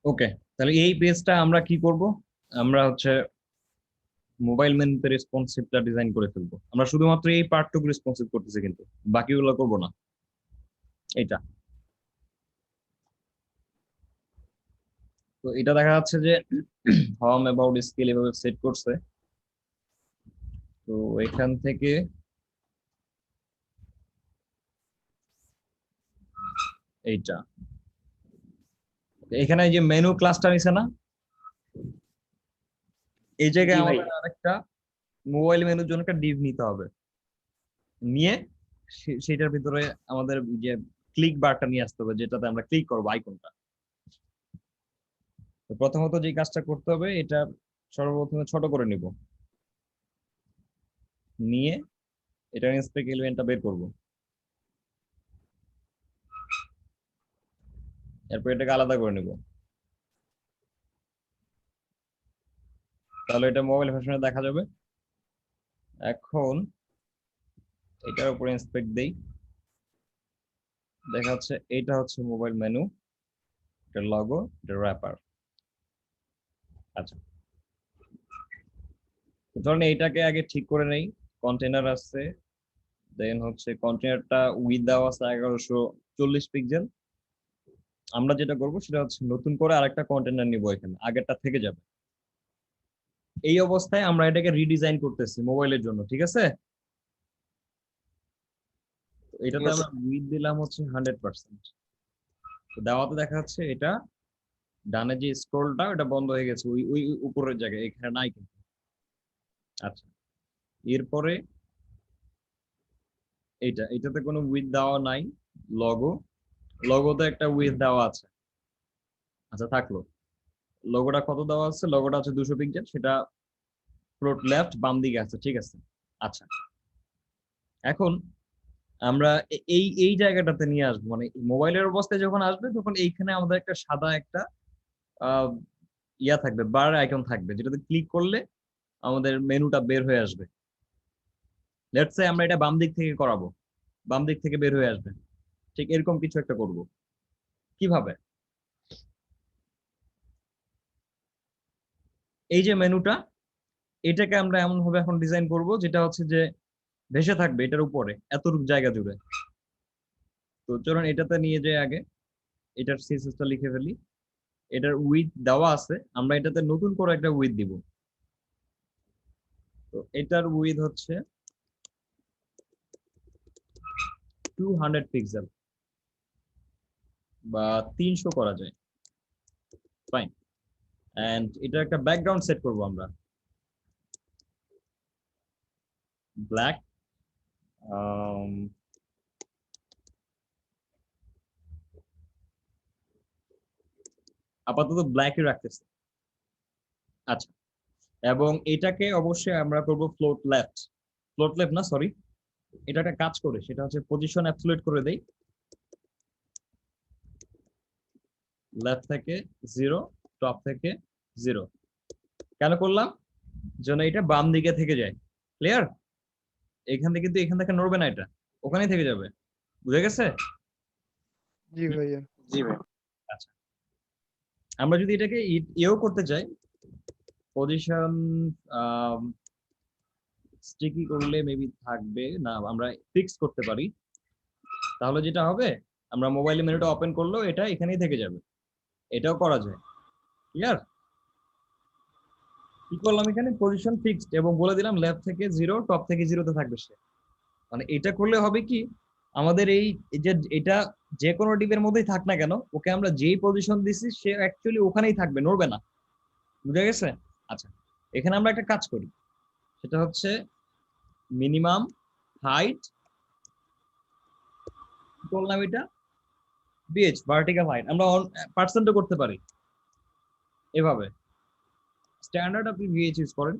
ওকে, তাহলে এই পেজটা আমরা কি করব? আমরা হচ্ছে মোবাইল মেনুতে রেসপন্সিভটা ডিজাইন করে ফেলবো। আমরা শুধুমাত্র এই পার্টটুকু রেসপন্সিভ করতেছি, কিন্তু বাকিগুলো করব না। এটা তো এটা দেখা যাচ্ছে যে হোম অ্যাবাউট স্কিল এভাবে সেট করছে। তো এখান থেকে এইটা, এখানে এই যে মেনু ক্লাসটা নিছে না, এই জি জায়গায় ভাই। আমাদের আরেকটা মোবাইল মেনুর জন্য একটা ডিভ নিতে হবে। নিয়ে সেটার ভিতরে আমাদের যে ক্লিক বারটা নিয়ে আসতে হবে, যেটাতে আমরা ক্লিক করবো আইকনটা। তো প্রথমত যে কাজটা করতে হবে, এটা সর্বপ্রথমে ছোট করে নিব, নিয়ে এটার ইন্সপেক্ট এলিমেন্টটা বের করব। এরপর এটাকে আলাদা করে নিব, তাহলে এটা মোবাইল ভার্সনে দেখা যাবে। এখন এটার উপরে ইন্সপেক্ট দেই, দেখা যাচ্ছে এইটা হচ্ছে মোবাইল মেনু, এটার লগো, এটার র্যাপার। আচ্ছা, ধরুন এইটাকে আগে ঠিক করে নেই। কন্টেনার আছে, দেন হচ্ছে কন্টেনারটা উইথ দেওয়া আছে 1140 পিক্সেল। আমরা যেটা করব সেটা হচ্ছে নতুন করে আরেকটা কন্টেনার নিব, এখানে আগেরটা থেকে যাবে। এই অবস্থায় আমরা এটাকে রিডিজাইন করতেছি মোবাইলের জন্য, ঠিক আছে? তো ঠিক এটাতে আছে। আমরা উইথ দিলাম হচ্ছে 100%। তো দেওয়াতে দেখা যাচ্ছে এটা ডানে যে স্ক্রলটা ওটা বন্ধ হয়ে গেছে, ওই ওই উপরের জায়গায়, এখানে নাই কিন্তু। আচ্ছা, এরপরে এটাতে কোনো উইথ দেওয়া নাই। লগো, লগোতে একটা উইথ দেওয়া আছে। আচ্ছা, থাকলো। লোগোটা কত দেওয়া আছে? লোগোটা হচ্ছে 200 পিক্সেল, সেটা ফ্লোট লেফট বাম দিকে আছে, ঠিক আছে। আচ্ছা, এখন আমরা এই এই জায়গাটাতে নিয়ে আসবো, মানে মোবাইলের অবস্থায় যখন আসবে তখন এইখানে আমাদের একটা সাদা একটা আহ, ইয়া থাকবে, বার আইকন থাকবে, যেটাতে ক্লিক করলে আমাদের মেনুটা বের হয়ে আসবে। লেটস সে আমরা এটা বাম দিক থেকে করাবো, বাম দিক থেকে বের হয়ে আসবে। ঠিক এরকম কিছু একটা করব। কিভাবে? এই যে মেনুটা, এটাকে আমরা এমন ভাবে এখন ডিজাইন করব যেটা হচ্ছে যে ভেসে থাকবে এটার উপরে এতটুকু জায়গা জুড়ে। তো চলুন এটাতে নিয়ে যাই আগে, এটার সিএসএসটা লিখে ফেলি। এটার উইথ দেওয়া আছে, আমরা এটাতে নতুন করে একটা উইথ দিব। তো এটার উইথ হচ্ছে 200 পিক্সেল, বা 300 করা যায়। ফাইন। এন্ড এটা একটা ব্যাকগ্রাউন্ড সেট করব আমরা, ব্ল্যাক। আপাতত ব্ল্যাকই রাখতেছি। আচ্ছা, এবং এটাকে অবশ্যই আমরা করব ফ্লোট লেফট। ফ্লোট লেফট না, সরি, এটা একটা কাজ করে, সেটা হচ্ছে পজিশন অ্যাবসলিউট করে দেই। লেফট থেকে 0, টপ থেকে 0। কেন করলাম? যেন এটা বাম দিকে থেকে যায়। ক্লিয়ার? এখান থেকে, কিন্তু এখান থেকে নড়বে না, এটা ওখানেই থেকে যাবে। বুঝে গেছে? জি ভাইয়া। জি ভাই। আচ্ছা, আমরা যদি এটাকে ইয়েও করতে চাই, পজিশন স্টিকি করলে মেবি থাকবে না, আমরা ফিক্স করতে পারি। তাহলে যেটা হবে, আমরা মোবাইলে মেনুটা ওপেন করলেও এটা এখানেই থেকে যাবে। এটাও করা যায়। ক্লিয়ার? কি করলাম, এখানে পজিশন ফিক্সড এবং বলে দিলাম লেফট থেকে 0, টপ থেকে 0-তে থাকবে সে। মানে এটা করলে হবে কি, আমাদের এই যে এটা যে কোনো ডিপের মধ্যেই থাক না কেন, ওকে আমরা যেই পজিশন দিছি সে অ্যাকচুয়ালি ওখানেই থাকবে, নড়বে না। বুঝা গেছে? আচ্ছা, এখানে আমরা একটা কাজ করি, সেটা হচ্ছে মিনিমাম হাইট, বললাম এটা বিএইচ, ভার্টিক্যাল হাইট, আমরা পার্সেন্টও করতে পারি এভাবে। স্ট্যান্ডার্ড আপনি ভিএইচ ইউজ করেন।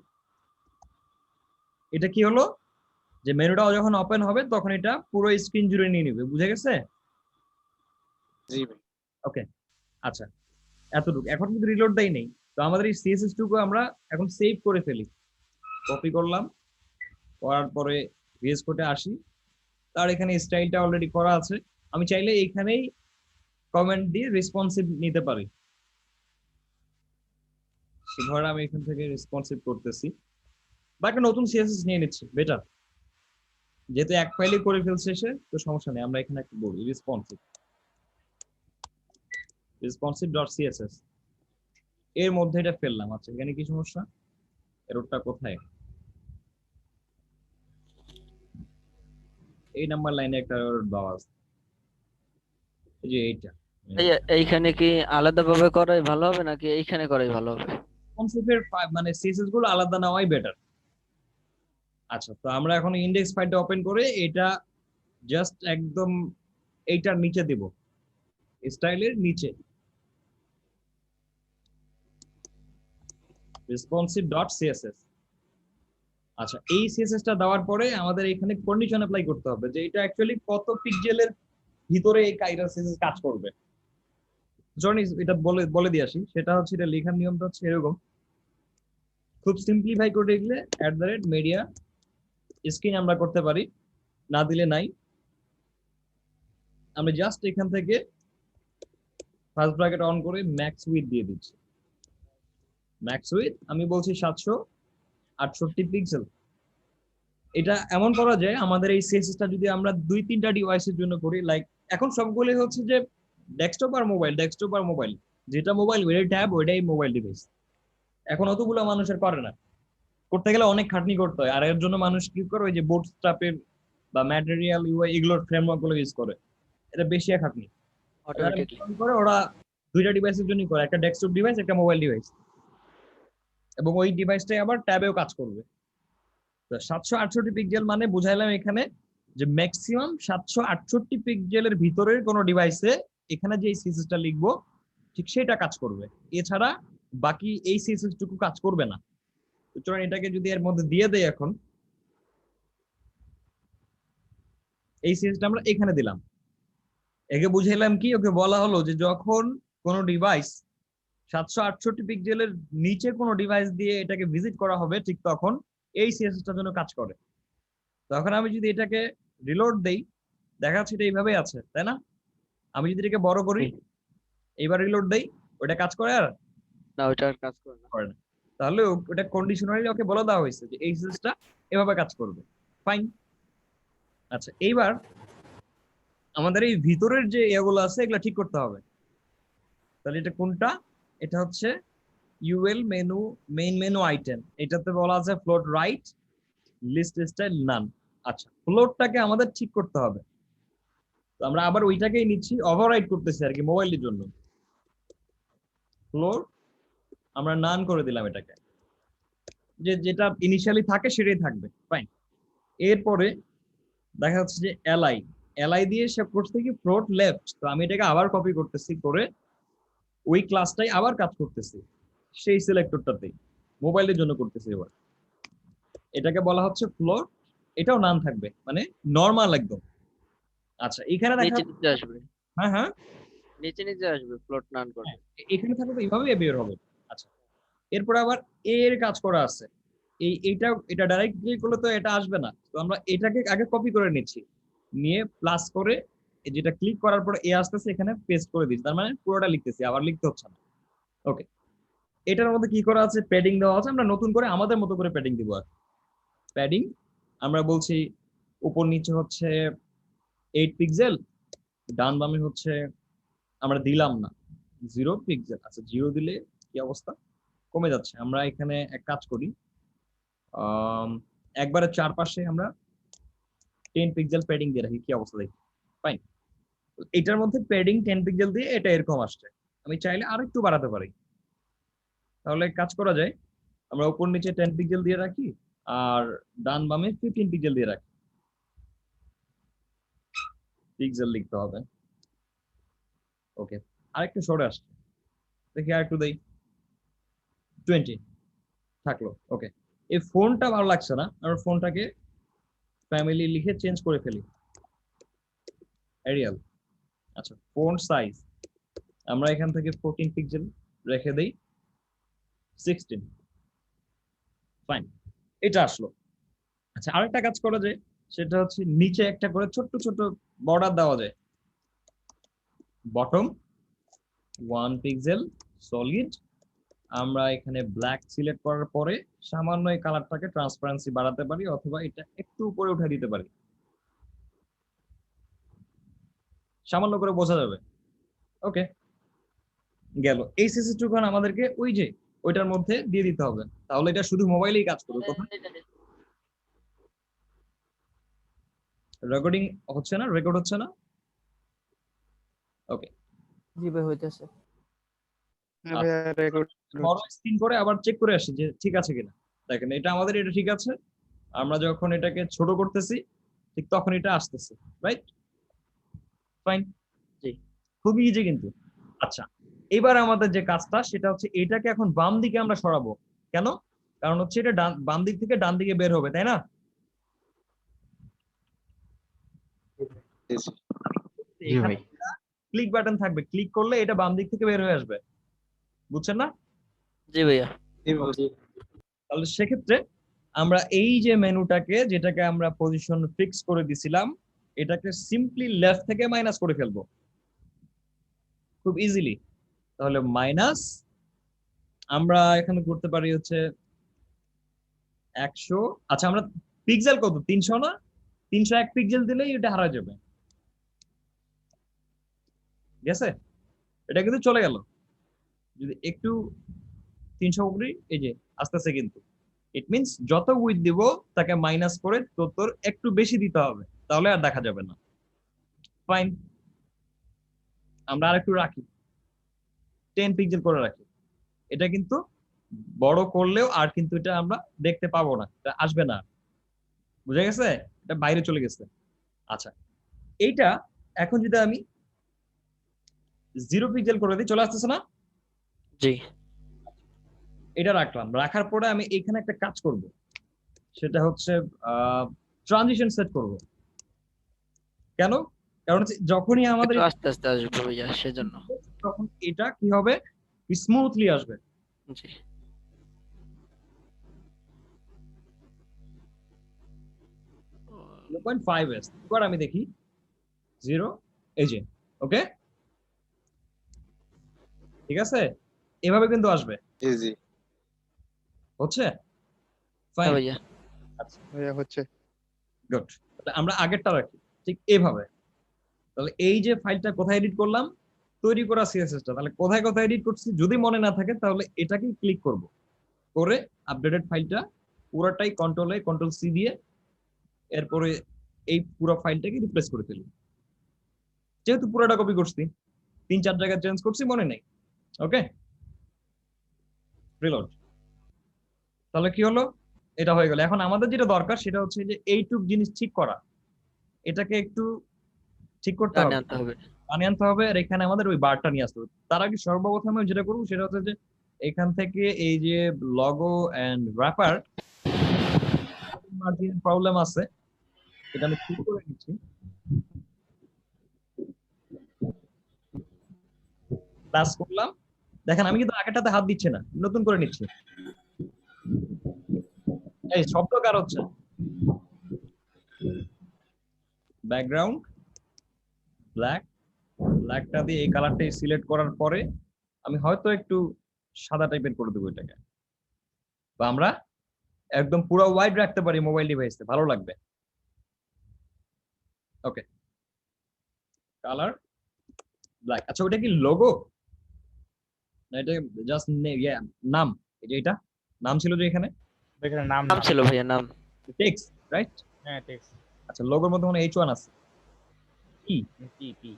এটা কি হলো, যে মেনুটাও যখন ওপেন হবে তখন এটা পুরো স্ক্রিন জুড়ে নিয়ে নিবে। বুঝে গেছে? জি ভাই। ওকে, আচ্ছা, এতটুকু। এখন কিন্তু রিলোড দেই নেই। তো আমাদের এই সিএসএস টুকু আমরা এখন সেভ করে ফেলি। কপি করলাম, করার পরে ভিএস কোডে আসি, তার এখানে স্টাইলটা অলরেডি করা আছে। আমি চাইলে এইখানেই কমেন্ট দিয়ে রেসপন্সিভ নিতে পারি। ধর আমি এখান থেকে রেসপন্সিভ করতেছি বা একটা নতুন সিএসএস নিয়ে নিচ্ছি বেটার, যেহেতু এক ফাইলে করে ফেলছে সে, তো সমস্যা নেই, আমরা এখানে একটা বলি রেসপন্সিভ ডট সিএসএস এর মধ্যে এটা ফেললাম। আচ্ছা এখানে কি সমস্যা, এররটা কোথায়? এই নাম্বার লাইনে একটা এরর দেওয়া আছে, এই যে এইটা এইখানে কি আলাদাভাবে করাই ভালো হবে নাকি এইখানে করাই ভালো হবে? রেসপন্সিভের মানে সিএসএস গুলো আলাদা নেওয়াই বেটার। আচ্ছা তো আমরা এখন ইন্ডেক্স ফাইলটা ওপেন করে এটা জাস্ট একদম এইটার নিচে দিব, স্টাইলের নিচে রেসপন্সিভ ডট সিএসএস। আচ্ছা এই সিএসএসটা দেওয়ার পরে আমাদের এখানে কন্ডিশন অ্যাপ্লাই করতে হবে যে এটা অ্যাকচুয়ালি কত পিক্সেলের ভিতরে এই কাইরা সিএসএস কাজ করবে। জনি এটা বলে বলে দিয়ে আসি, সেটা হচ্ছে এটা লেখার নিয়মটা হচ্ছে এরকম, খুব সিম্পলিফাই করে লিখলে @media স্ক্রিন আমরা করতে পারি, না দিলে নাই। আমরা জাস্ট এখান থেকে ফার্স্ট ব্র্যাকেট অন করে ম্যাক্স উইথ দিয়ে দিচ্ছি। ম্যাক্স উইথ আমি বলছি 768 পিক্সেল। এটা এমন করা যায় আমাদের এই সিএসএসটা যদি আমরা 2-3টা ডিভাইসের জন্য করি, লাইক এখন সবগুলো হচ্ছে যে ডেস্কটপ আর মোবাইল, যেটা মোবাইল ওইটাই ট্যাব ওইটাই মোবাইল ডিভাইস। এখন অতগুলো মানুষের করে না, করতে গেলে অনেক খাটনি করতে হয়, আর এর জন্য মানুষ কি করে ওই যে বুটস্ট্র্যাপের বা ম্যাটেরিয়াল ইউআই এগুলোর ফ্রেমওয়ার্ক গুলো ইউজ করে, এটা বেশি খাটনি অটোমেটিকলি করে। ওরা 2টা ডিভাইসের জন্য করে, একটা ডেস্কটপ ডিভাইস একটা মোবাইল ডিভাইস, এবং ওই ডিভাইসটাই আবার ট্যাবেও কাজ করবে। 768 পিক্সেল মানে বুঝাইলাম এখানে যে ম্যাক্সিমাম 768 পিক্সেলের ভিতরের কোন ডিভাইসে এখানে যে সিএসএসটা লিখবো ঠিক সেটা কাজ করবে, এছাড়া বাকি এই সিএসএস টুকু কাজ করবে না। তো চলুন এটাকে যদি এর মধ্যে দিয়ে দেই, এখন এই সিএসএসটা আমরা এখানে দিলাম, একে বুঝাইলাম কি, ওকে বলা হলো যে যখন কোন ডিভাইস 768 পিক্সেলের নিচে কোনো ডিভাইস দিয়ে এটাকে ভিজিট করা হবে ঠিক তখন এই সিএসএসটার জন্য কাজ করে। তখন আমি যদি এটাকে রিলোড দেই, দেখা যাচ্ছে এটা এইভাবেই আছে, তাই না? আমি যদি এটাকে বড় করি, এইবার রিলোড দেই, ওটা কাজ করে আর না, ওইটা আর কাজ করে না। করে না। তাহলে ওটা কন্ডিশনালি ওকে বলে দেওয়া হয়েছে যে এই সিএসএসটা এভাবে কাজ করবে, ফাইন। আচ্ছা এইবার আমাদের এই ভিতরের যে এগুলো আছে এগুলো ঠিক করতে হবে। তাহলে এটা কোনটা? এটা হচ্ছে UL menu, main menu item, এটাতে বলা আছে ফ্লোট রাইট লিস্ট স্টাইল নান। আচ্ছা ফ্লোটটাকে আমাদের ঠিক করতে হবে, তো আমরা আবার ওইটাকেই নিচ্ছি, ওভাররাইট করতেছি আর কি মোবাইলের জন্য। ফ্লোট আমরা নান করে দিলাম এটাকে, যে যেটা ইনিশিয়ালি থাকে সেটাই থাকবে, ফাইন। এরপরে দেখা যাচ্ছে যে এলআই দিয়ে সে করছে কি ফ্লোট লেফট, তো আমি এটাকে আবার কপি করতেছি করে ওই ক্লাসটাই আবার কাজ করতেছি সেই সিলেক্টরটাতেই, মোবাইলের জন্য করতেছি। এবার এটাকে বলা হচ্ছে ফ্লোট, এটাও নাম থাকবে মানে নরমাল একদম। আচ্ছা এখানে দেখা নিচে নিচে আসবে, হ্যাঁ হ্যাঁ নিচে নিচে আসবে ফ্লোট নান করে। এখানে থাকবে তো এইভাবে বের হবে। আচ্ছা এরপর আবার এর কাজ করা আছে, এটা ডাইরেক্ট ক্লিক করলে তো এটা আসবে না, তো আমরা এটাকে আগে কপি করে নিচ্ছি, নিয়ে প্লাস করে যেটা ক্লিক করার পর এ আসতেছে এখানে পেস্ট করে দিচ্ছি, তার মানে পুরোটা লিখতেছি, আবার লিখতে হচ্ছে না। ওকে, এটার মধ্যে কি করা আছে, প্যাডিং দেওয়া আছে, আমরা নতুন করে আমাদের মতো করে প্যাডিং দিব। আর প্যাডিং আমরা বলছি উপর নিচে হচ্ছে 8 পিক্সেল, ডান বামে হচ্ছে আমরা দিলাম না 0 পিক্সেল। আচ্ছা 0 দিলে কি অবস্থা, কমে যাচ্ছে। আমরা এখানে এক কাজ করি, একবারে চারপাশে আমরা 10 পিক্সেল প্যাডিং দিয়ে রাখি, কি অবস্থা দেখি, ফাইন। এটার মধ্যে প্যাডিং 10 পিক্সেল দিয়ে এটা এরকম আসছে, আমি চাইলে আর একটু বাড়াতে পারি। তাহলে কাজ করা যায়, আমরা উপর নিচে 10 পিক্সেল দিয়ে রাখি আর ডান বামে 15 পিক্সেল দিয়ে রাখি, পিক্সেল লিখতে হবে। ওকে, আরেকটু সরে আসছে, দেখি আর একটু দেই, 20 থাকলো। ওকে, এই ফোনটা ভালো লাগছে না, আমরা ফোনটাকে ফ্যামিলি লিখে চেঞ্জ করে ফেলি, এরিয়াল। আচ্ছা ফোন সাইজ আমরা এখান থেকে 14 পিক্সেল রেখে দেই, 16, ফাইন, এটা আসলো। আচ্ছা আরেকটা কাজ করা যায়, সেটা হচ্ছে নিচে একটা করে ছোট্ট ছোট বর্ডার দেওয়া যায়, বটম 1 পিক্সেল সলিড আমরা এখানে ব্ল্যাক সিলেক্ট করার পরে সামান্য এই কালারটাকে ট্রান্সপারেন্সি বাড়াতে পারি অথবা এটা একটু উপরে উঠে দিতে পারি, সামান্য করে বোঝা যাবে। ওকে, গেল। এই সিসিটুকুন আমাদেরকে ওই যে ওইটার মধ্যে দিয়ে দিতে হবে, তাহলে এটা শুধু মোবাইলেই কাজ করবে। কোথায় রেকর্ডিং হচ্ছে না, রেকর্ড হচ্ছে না। ওকে, জি ভাই হইতেছে। হ্যাঁ ভাইয়া রেকর্ড বড় স্ক্রিন করে আবার চেক করে আসি যে ঠিক আছে কিনা। দেখেন এটা আমাদের এটা ঠিক আছে, আমরা যখন এটাকে ছোট করতেছি ঠিক তখন এটা আসতেছে, রাইট? ফাইন, জি। খুব ইজি কিন্তু। আচ্ছা, এবার আমাদের যে কাজটা সেটা হচ্ছে এটাকে এখন বাম দিকে আমরা সরাবো। কেন? কারণ হচ্ছে এটা বাম দিক থেকে ডান দিকে বের হবে, তাই না? জি জি। এখানে ক্লিক বাটন থাকবে, ক্লিক করলে এটা বাম দিক থেকে বের হয়ে আসবে, বুঝছেন না? জি ভাইয়া। জি জি। তাহলে সেক্ষেত্রে আমরা এই যে মেনুটাকে যেটাকে আমরা পজিশন ফিক্স করে দিছিলাম এটাকে সিম্পলি লেফট থেকে মাইনাস করে ফেলবো খুব ইজিলি। তাহলে মাইনাস আমরা এখানে করতে পারি হচ্ছে 100। আচ্ছা, আমরা পিক্সেল কত 300 না, 301 পিক্সেল দিলেই এটা হারা যাবে, ঠিক আছে? এটা কিন্তু চলে গেল। যদি একটু 300 করি, এই যে আসতেছে কিন্তু, ইট মিনস যত উইথ দিব তাকে মাইনাস করে তোর একটু বেশি দিতে হবে, তাহলে আর দেখা যাবে না। ফাইন, আমরা আর একটু রাখি, 10 পিক্সেল করে রাখি। এটা কিন্তু বড় করলেও আর কিন্তু এটা আমরা দেখতে পাবো না, এটা আসবে না, বুঝা গেছে? এটা বাইরে চলে গেছে। আচ্ছা, এইটা এখন যদি আমি 0 পিক্সেল করে দিই, চলে আসতেছে না? জি। এটা রাখলাম, রাখার পরে আমি এখানে একটা কাজ করব, সেটা হচ্ছে ট্রানজিশন সেট করব। কেন? কারণ হচ্ছে যখনই আমাদের একটু আস্তে আস্তে আসবে ভাইয়া সেজন্য। তখন এটা কি হবে, স্মুথলি আসবে। জি। 0.5s এবার আমি দেখি 0, এই যে ওকে, ঠিক আছে? এভাবে কিন্তু আসবে, জি জি। হচ্ছে? হ্যাঁ ফাইন, ভাইয়া। ভাইয়া হচ্ছে। গুড। তাহলে আমরা আগেরটা রাখি ঠিক এইভাবে। তাহলে এই যে ফাইলটা কোথায় এডিট করলাম, তৈরি করা সিএসএস টা, তাহলে কোথায় কোথায় এডিট করছি যদি মনে না থাকে তাহলে এটাকে ক্লিক করব, করে আপডেটেড ফাইলটা পুরোটাই কন্ট্রোল এ কন্ট্রোল সি দিয়ে এরপরে এই পুরো ফাইলটাকে রিপ্লেস করে ফেলি। যেহেতু পুরোটা কপি করছি, 3-4 জায়গায় চেঞ্জ করছি, মনে নেই। ওকে, রিলোড। তাহলে কি হলো, এটা হয়ে গেল। এখন আমাদের যেটা দরকার সেটা হচ্ছে যে এইটুক জিনিস ঠিক করা, এটাকে একটু ঠিক করতে টানে হবে, আনতে হবে। টানে আনতে হবে। আর এখানে আমাদের ওই বারটা নিয়ে আসতে হবে। তার আগে সর্বপ্রথম আমি যেটা করবো সেটা হচ্ছে যে এখান থেকে এই যে logo and wrapper margin problem আছে, এটা আমি ঠিক করে নিচ্ছি। প্লাস করলাম, দেখেন আমি কিন্তু আগেরটাতে হাত দিচ্ছি না, নতুন করে নিচ্ছি। এই শব্দ কার হচ্ছে, ব্যাকগ্রাউন্ড ব্ল্যাক, ব্ল্যাকটা দিয়ে এই কালারটাই সিলেক্ট করার পরে আমি হয়তো একটু সাদা টাইপের করে দেবো এটাকে, বা আমরা একদম পুরো ওয়াইড রাখতে পারি মোবাইল ডিভাইসে, ভালো লাগবে। ওকে, কালার ব্ল্যাক। আচ্ছা, ওটা কি লোগো না এটা জাস্ট নাম? এই যে এটা নাম ছিল যে এখানে এখানে নাম নাম ছিল ভাইয়া, নাম। Text, right? হ্যাঁ টেক্সট আচ্ছা, লোগোর মধ্যে মানে H1 আছে, কি পি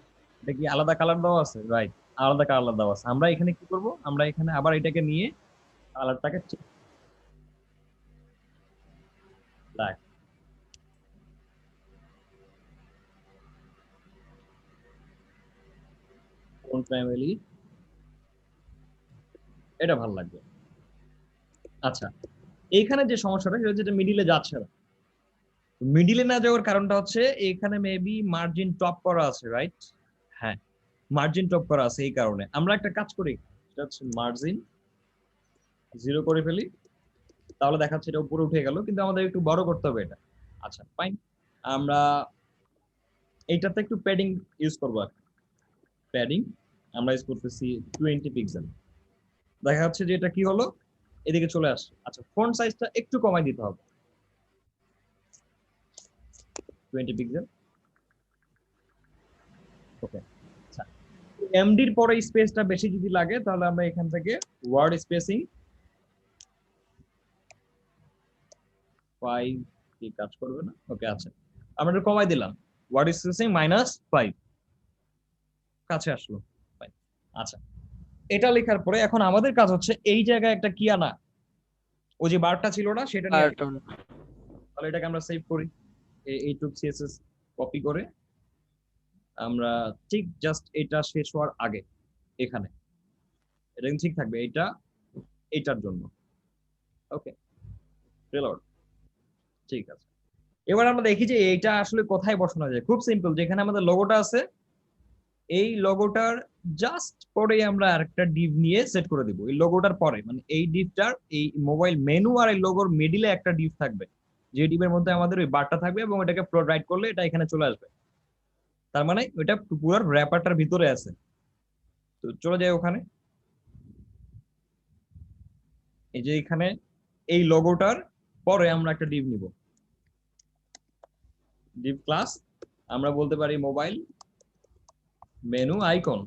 এটা কি আলাদা কালার দেওয়া আছে? রাইট, আলাদা কালার দেওয়া আছে। আমরা এখানে কি করব, আমরা এখানে আবার এটাকে নিয়ে কালারটাকে ব্ল্যাক, কোন ফ্যামিলি, এটা ভালো লাগবে। আচ্ছা, এইখানে যে সমস্যাটা সেটা হচ্ছে মিডিলে যাচ্ছে না। মিডিলে না যাওয়ার কারণটা হচ্ছে এখানে মেবি মার্জিন টপ করা আছে, রাইট? হ্যাঁ, মার্জিন টপ করা আছে, এই কারণে আমরা একটা কাজ করি, সেটা হচ্ছে মার্জিন 0 করে ফেলি, তাহলে দেখাচ্ছে এটা উপরে উঠে গেল, কিন্তু আমাদের একটু বড় করতে হবে এটা। আচ্ছা ফাইন, আমরা এইটাতে একটু প্যাডিং ইউজ করবো। প্যাডিং আমরা ইউজ করতেছি 20 পিক্সেল। দেখা যাচ্ছে যে এটা কি হলো, এদিকে চলে আসছে। আচ্ছা, ফন্ট সাইজটা একটু কমাই দিতে হবে, 20 পিক্সেল। ওকে, আচ্ছা, এমডির পরে স্পেসটা বেশি যদি লাগে তাহলে আমরা এখান থেকে ওয়ার্ড স্পেসিং 5 কি কাজ করবে না। ওকে, আচ্ছা, আমরা এটা কমাই দিলাম, ওয়ার্ড স্পেসিং -5, কাছে আসলো 5। আচ্ছা, এটা লেখার পরে এখন আমাদের কাজ হচ্ছে এই জায়গায় একটা কি আনা, ওই যে বারটা ছিল না সেটা নিয়ে আসা। কার্টুন। তাহলে এটাকে আমরা সেভ করি, এইটুক সিএসএস কপি করে আমরা ঠিক জাস্ট এটা শেষ হওয়ার আগে এখানে এটা কিন্তু ঠিক থাকবে, এটা এইটার জন্য। ওকে, রিলোড, ঠিক আছে। এবার আমরা দেখি যে এইটা আসলে কোথায় বসানো যায়। খুব সিম্পল, যেখানে আমাদের লোগোটা আছে এই লোগোটার জাস্ট পরে আমরা আরেকটা ডিভ নিয়ে সেট করে দিব। এই লোগোটার পরে মানে এই ডিভটার এই মোবাইল মেনু আর এই লোগোর মিডিলে একটা ডিভ থাকবে, যে ডিভের মধ্যে আমাদের ওই বারটা থাকবে এবং এটাকে ফ্লোট রাইট করলে এটা এখানে চলে আসবে। তার মানে ওইটা পুরো র্যাপারটার ভিতরে আছে। তো চলে যায় ওখানে, এই যে এখানে এই লোগোটার পরে আমরা একটা ডিভ নিব, ডিভ ক্লাস আমরা বলতে পারি মোবাইল মেনু আইকন।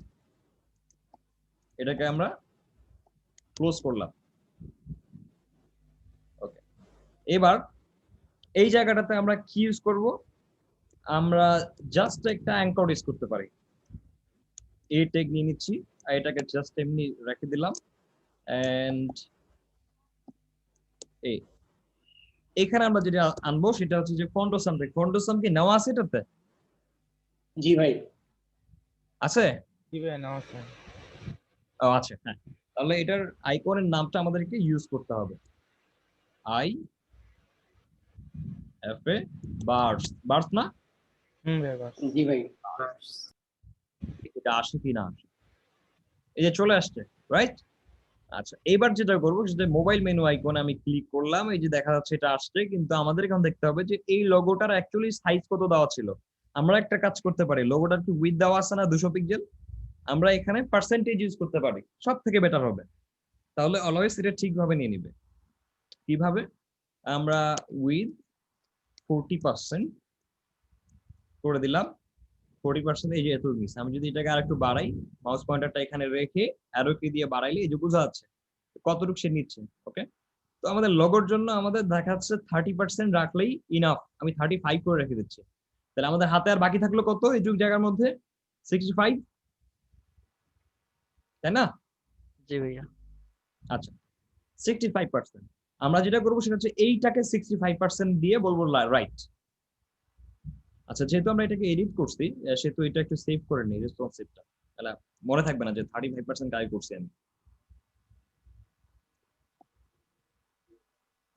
এটাকে আমরা ক্লোজ করলাম। ওকে, এবার এই জায়গাটাতে আমরা কি ইউজ করব, আমরা জাস্ট একটা অ্যাঙ্কর ইউজ করতে পারি। এই ট্যাগ নিয়ে নিচ্ছি আর এটাকে জাস্ট এমনি রেখে দিলাম এন্ড এই এখানে আমরা যেটা আনবো সেটা হচ্ছে যে ফন্টোসাম। ফন্টোসাম কি নেওয়া আছে এটাতে? জি ভাই। আছে? কি ভাই নাও আছে? ও আছে, হ্যাঁ। তাহলে এটার আইকনের নামটা আমাদেরকে ইউজ করতে হবে, I F A bars, bars না? ভাই বাস। জি ভাই। এটা আসে কি না, এই যে চলে আসছে, রাইট? আচ্ছা, এবার যেটা করবো সেটা মোবাইল মেনু আইকনে আমি ক্লিক করলাম, এই যে দেখা যাচ্ছে এটা আসছে, কিন্তু আমাদের এখন দেখতে হবে যে এই লোগোটার অ্যাকচুয়ালি সাইজ কত দেওয়া ছিল। আমরা একটা কাজ করতে পারি, লোগোটার কি উইথ দেওয়া আছে না 200 পিক্সেল, আমরা এখানে পার্সেন্টেজ ইউজ করতে পারি, সব থেকে বেটার হবে। তাহলে অলওয়েজ এটা ঠিকভাবে নিয়ে নিবে। কিভাবে? আমরা উইথ 40% করে দিলাম, 40% এই যে এত নিচ্ছে। আমি যদি এটাকে আরেকটু বাড়াই, মাউস পয়েন্টারটা এখানে রেখে অ্যারো কি দিয়ে বাড়াইলে এই যে বোঝা যাচ্ছে কতটুকু সে নিচ্ছে। ওকে, তো আমাদের লগোর জন্য আমাদের দেখাচ্ছে 30% রাখলেই ইনাফ। আমি 35 করে রেখে দিচ্ছি। তাহলে আমাদের হাতে আর বাকি থাকলো কত এই যুগ জায়গার মধ্যে? 65, তাই না? জি ভাইয়া। আচ্ছা, 65%। আমরা যেটা করবো সেটা হচ্ছে এইটাকে 65% দিয়ে বলবো রাইট। আচ্ছা, যেহেতু আমরা এটাকে এডিট করছি সেহেতু এটা একটু সেভ করে নিই রেসপন্সিভটা, তাহলে মনে থাকবে না যে 35% কাজ করছি আমি।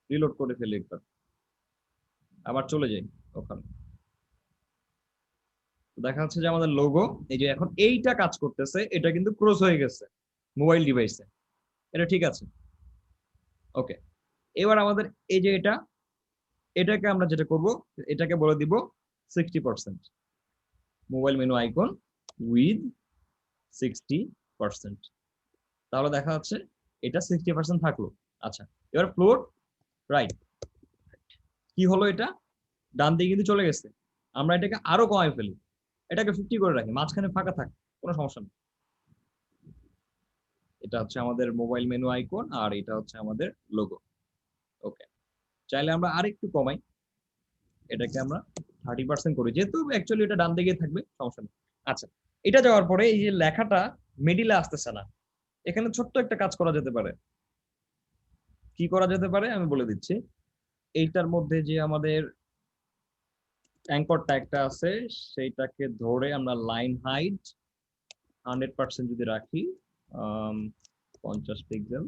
রিলোড করে ফেলি একবার, আবার চলে যাই ওখানে। দেখা যাচ্ছে যে আমাদের লোগো এই যে এখন এইটা কাজ করতেছে, এটা কিন্তু ক্রস হয়ে গেছে মোবাইল ডিভাইসে, এটা ঠিক আছে। ওকে, এবার আমাদের এই যে এটাকে আমরা যেটা করব এটাকে বলে দিব 60%, মোবাইল মেনু আইকন উইথ 60%। তাহলে দেখা যাচ্ছে এটা 60% থাকলো। আচ্ছা, এবার ফ্লোট রাইট কি হলো, এটা ডান দিকে কিন্তু চলে গেছে। আমরা এটাকে আরো কমাই ফেলি, এটাকে 50 করে রাখি, মাঝখানে ফাঁকা থাকে, কোনো সমস্যা নেই। এটা হচ্ছে আমাদের মোবাইল মেনু আইকন আর এটা হচ্ছে আমাদের লোগো। ওকে, চাইলে আমরা আরেকটু কমাই, এটাকে আমরা 30% করি, যেহেতু অ্যাকচুয়ালি এটা ডান দিকে থাকবে, সমস্যা নেই। আচ্ছা, এটা যাওয়ার পরে এই যে লেখাটা মিডিলে আসতেছে না, এখানে ছোট্ট একটা কাজ করা যেতে পারে। কি করা যেতে পারে আমি বলে দিচ্ছি। এইটার মধ্যে যে আমাদের অ্যাঙ্কর ট্যাগটা আছে সেইটাকে ধরে আমরা লাইন হাইট 100% যদি রাখি, 50 পিক্সেল,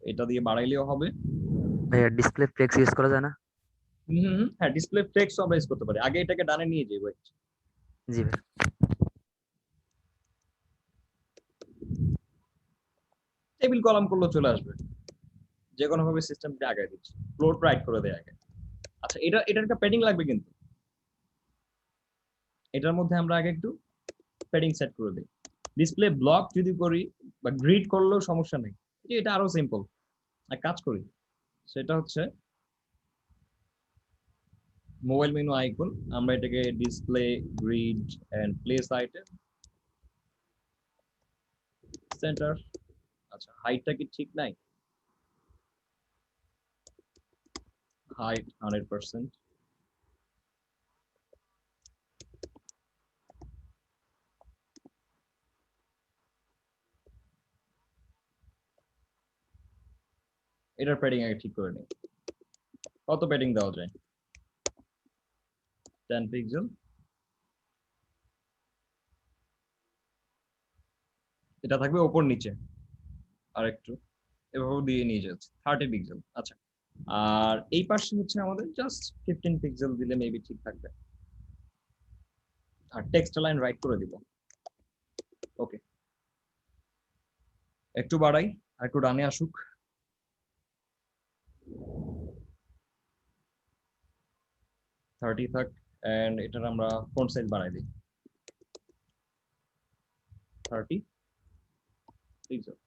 এটা দিয়ে বাড়াইলেও হবে। ভাইয়া ডিসপ্লে ফ্লেক্স ইউজ করা যায় না? হ্যাঁ, ডিসপ্লে টেক্সট আমরা ইউজ করতে পারি। আগে এটাকে ডানে নিয়ে যাই, ওয়েট। জি ভাই। টেবিল কলাম করলেও চলে আসবে, যে কোনো ভাবে সিস্টেমকে আগায় দিচ্ছি, ফ্লোট রাইট করে দেয় আগে। আচ্ছা, এটার একটা প্যাডিং লাগবে, কিন্তু এটার মধ্যে আমরা আগে একটু প্যাডিং সেট করে দিই। ডিসপ্লে ব্লক যদি করি বা গ্রিড করলেও সমস্যা নেই, এটা আরো সিম্পল। এক কাজ করি, সেটা হচ্ছে মোবাইল মেনু আইকন, আমরা এটাকে display grid and place item center. আচ্ছা, হাইটটা কি ঠিক নাই? হাইট 100%। এটার প্যাডিং আগে ঠিক করে নিই। কত প্যাডিং দেওয়া যায়? 10 পিক্সেল। এটা থাকবে ওপর নিচে আর একটু এভাবে দিয়ে নিয়ে যাচ্ছে 30 পিক্সেল। আচ্ছা, আর এই পাশে হচ্ছে আমাদের জাস্ট 15 পিক্সেল দিলে মেবি ঠিক থাকবে। আর টেক্সট লাইন রাইট করে দিব। ওকে, একটু বাড়াই আর একটু ডানে আসুক। থার্টি থাক, এন্ড এটার আমরা ফন্ট সাইজ বাড়াই দিই 30 পিক্সেল।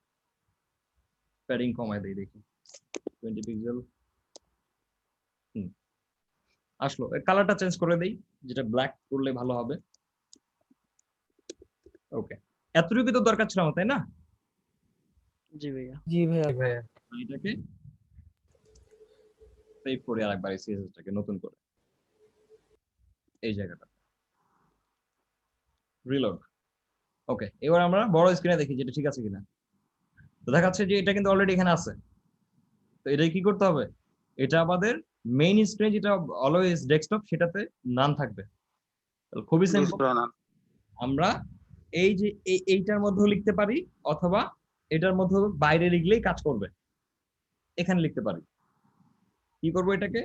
প্যাডিং কমাই দিই, দেখি 20 পিক্সেল। আসলো, কালারটা চেঞ্জ করে দেই, যেটা ব্ল্যাক করলে ভালো হবে। ওকে, এতটুকু তো দরকার ছিল আমার, তাই না? জি ভাইয়া। জি ভাইয়া। এটাকে সেভ করি আরেকবার, এই সিএসএসটাকে নতুন করে এই জায়গাটা রিলোড। ওকে, এবার আমরা বড় স্ক্রিনে দেখি যেটা ঠিক আছে কিনা। তো দেখাচ্ছে যে এটা কিন্তু অলরেডি এখানে আছে। তো এটাই কি করতে হবে, এটা আমাদের মেইন স্ক্রিন যেটা অলওয়েজ ডেস্কটপ, সেটাতে নান থাকবে। খুবই সিম্পল। আমরা এই যে এইটার মধ্যেও লিখতে পারি, অথবা এটার মধ্যে বাইরে লিখলেই কাজ করবে। এখানে লিখতে পারি। কি করব, এটাকে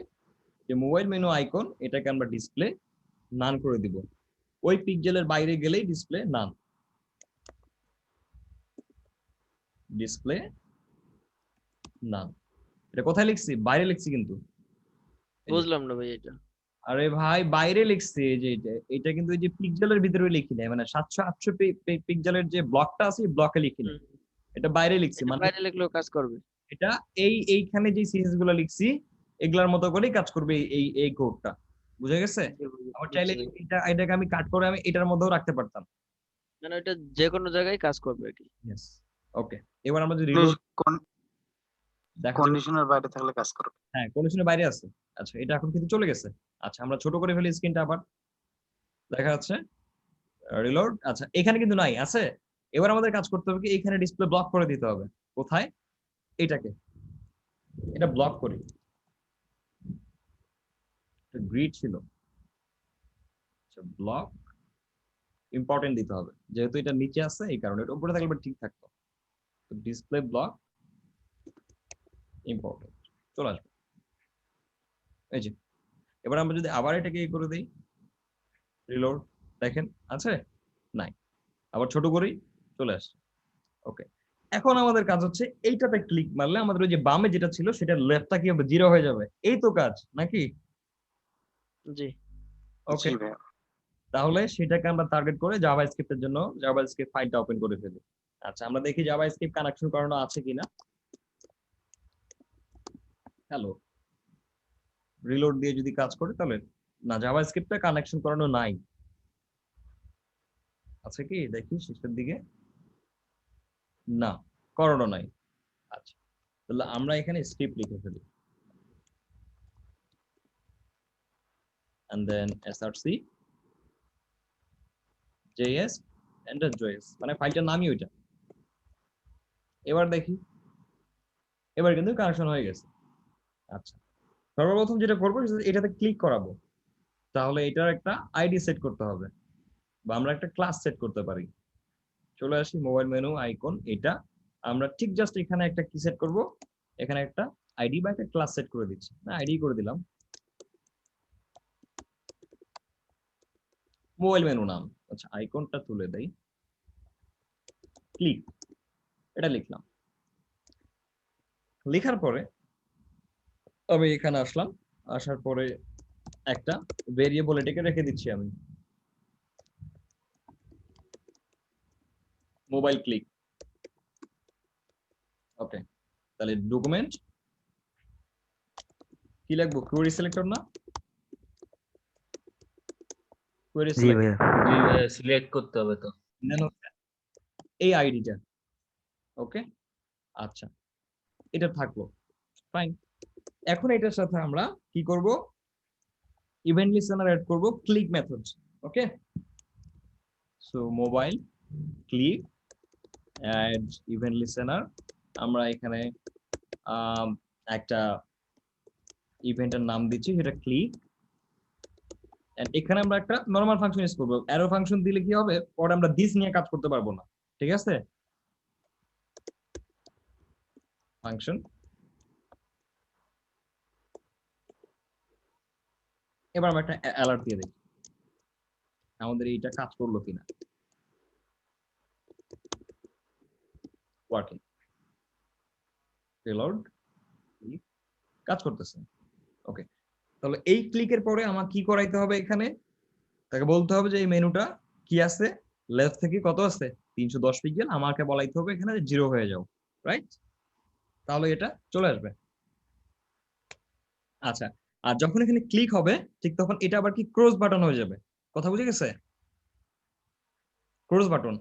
যে মোবাইল মেনু আইকন, এটাকে আমরা ডিসপ্লে নান করে দিব। ওই পিক্সেলের বাইরে গেলেই ডিসপ্লে নান। ডিসপ্লে নান, এটা কোথায় লিখছি? বাইরে লিখছি কিন্তু। বুঝলাম না ভাই এটা। আরে ভাই, বাইরে লিখছি। এই যে এটা কিন্তু এই যে পিক্সেলের ভিতরে লিখি নাই, মানে 700-800 পিক্সেলের যে ব্লকটা আছে, ব্লকে লিখি নাই, এটা বাইরে লিখছি। এটা মানে বাইরে লিখলেও কাজ করবে? এটা এইখানে যে সিরিজ গুলো লিখছি এগুলার মতো করেই কাজ করবে এই কোডটা। বুঝে গেছে? আমার চাইলে এটাকে আমি কাট করে আমি এটার মধ্যেও রাখতে পারতাম। মানে এটা যে কোনো জায়গায় কাজ করবে আর কি। ইয়েস। ওকে, এবার আমরা যদি রিলোড দেখা যাবে, কন্ডিশনের বাইরে থাকলে কাজ করবে। হ্যাঁ কন্ডিশনের বাইরে আছে। আচ্ছা, এটা এখন কিন্তু চলে গেছে। আচ্ছা, আমরা ছোট করে ফেলি স্ক্রিনটা, আবার দেখা যাচ্ছে রিলোড। আচ্ছা, এখানে কিন্তু নাই, আছে। এবার আমাদের কাজ করতে হবে কি, এখানে ডিসপ্লে ব্লক করে দিতে হবে। কোথায়? এটাকে, এটা ব্লক করি। গ্রিড ছিল, ব্লক ইম্পর্টেন্ট দিতে হবে, যেহেতু এটা নিচে আছে এই কারণে। এটা উপরে থাকলে ঠিক থাকতো। ডিসপ্লে ব্লক ইম্পর্টেন্ট চলে আসবে। এই যে, এবার আমরা যদি আবার এটাকে করে দিই রিলোড, দেখেন আছে নাই, আবার ছোট করি, চলে আসছে। ওকে, এখন আমাদের কাজ হচ্ছে এইটাতে ক্লিক মারলে আমাদের ওই যে বামে যেটা ছিল সেটা লেফটটা কি হবে, 0 হয়ে যাবে। এই তো কাজ নাকি? জি। ওকে, তাহলে সেটাকে আমরা টার্গেট করে জাভাস্ক্রিপ্টের জন্য জাভাস্ক্রিপ্ট ফাইলটা ওপেন করে ফেলি। আচ্ছা, আমরা দেখি জাভাস্ক্রিপ্ট কানেকশন করানো আছে কিনা। হ্যালো, রিলোড দিয়ে যদি কাজ করে তাহলে না, জাভাস্ক্রিপ্টটা কানেকশন করানো নাই। আছে কি দেখি শেষের দিকে, না করানো নাই। আচ্ছা, তাহলে আমরা এখানে স্ক্রিপ্ট লিখে ফেলি, and then src js enter.js, মানে ফাইলটার নামই ওইটা। এবার দেখি, এবার কিন্তু কানেকশন হয়ে গেছে। আচ্ছা, সর্বপ্রথম যেটা করবো এটাতে ক্লিক করাবো, তাহলে এটার একটা আইডি সেট করতে হবে, বা আমরা একটা ক্লাস সেট করতে পারি। চলে আসি মোবাইল মেনু আইকন, এটা আমরা ঠিক জাস্ট এখানে একটা কি সেট করব, এখানে একটা আইডি বা একটা ক্লাস সেট করে দিচ্ছি। না, আইডি করে দিলাম, মোবাইল মেনু নাম। আচ্ছা, আইকনটা তুলে দেই, ক্লিক, এটা লিখলাম। লেখার পরে আমি এখানে আসলাম, আসার পরে একটা ভেরিয়েবল এটাকে রেখে দিচ্ছি আমি। Mobile click. ওকে, তাহলে ডকুমেন্ট কি লিখবো? কোয়েরি সিলেক্টর না? কোয়েরি জি সিলেক্ট ভাইয়া। জি ভাইয়া, সিলেক্ট করতে হবে তো। দেন এই আইডিটা। ওকে, আচ্ছা, এটা থাকলো, ফাইন। এখন এটার সাথে আমরা কি করব? ইভেন্ট লিসেনার অ্যাড করব, click methods. Okay, so mobile click add event listener. আমরা এখানে একটা ইভেন্টের নাম দিচ্ছি, সেটা ক্লিক। এন্ড এখানে আমরা একটা নরমাল ফাংশন ইউজ করব। অ্যারো ফাংশন দিলে কি হবে? পরে আমরা দিস নিয়ে কাজ করতে পারবো না, ঠিক আছে? ফাংশন, এবার আমরা একটা অ্যালার্ট দিয়ে দেখি আমাদের এইটা কাজ করলো কিনা। ওয়ার্কিং, পেলোড কাজ করতেছে। ওকে, তাহলে এই ক্লিকের পরে আমার কি করাইতে হবে? এখানে তাকে বলতে হবে যে এই মেনুটা কি আছে, লেফট থেকে কত আছে 310 পিক্সেল, আমাকে বলাইতে হবে এখানে 0 হয়ে যাও, রাইট? তাহলে এটা চলে আসবে। আচ্ছা, আর যখন এখানে ক্লিক হবে ঠিক তখন এটা আবার কি ক্রস বাটন হয়ে যাবে। কথা বুঝে গেছে? ক্রস বাটন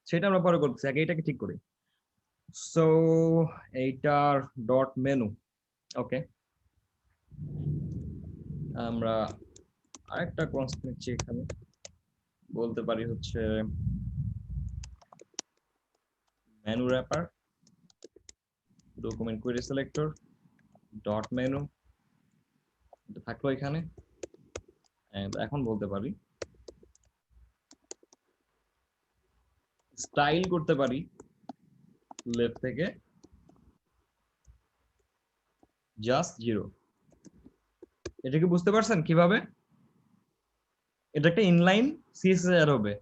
সেটা আমরা পরে করতেছি, আগে এটাকে ঠিক করি। সো এইটার ডট মেনু। ওকে, আমরা আরেকটা কনসেপ্ট নিচ্ছি এখানে, বলতে পারি হচ্ছে menu wrapper, document query selector, dot menu থাকলো এখানে। এখন বলতে পারি স্টাইল করতে পারি লেফট থেকে জাস্ট 0। এটা কি বুঝতে পারছেন কিভাবে? এটা একটা ইনলাইন সিএসএস এর হবে।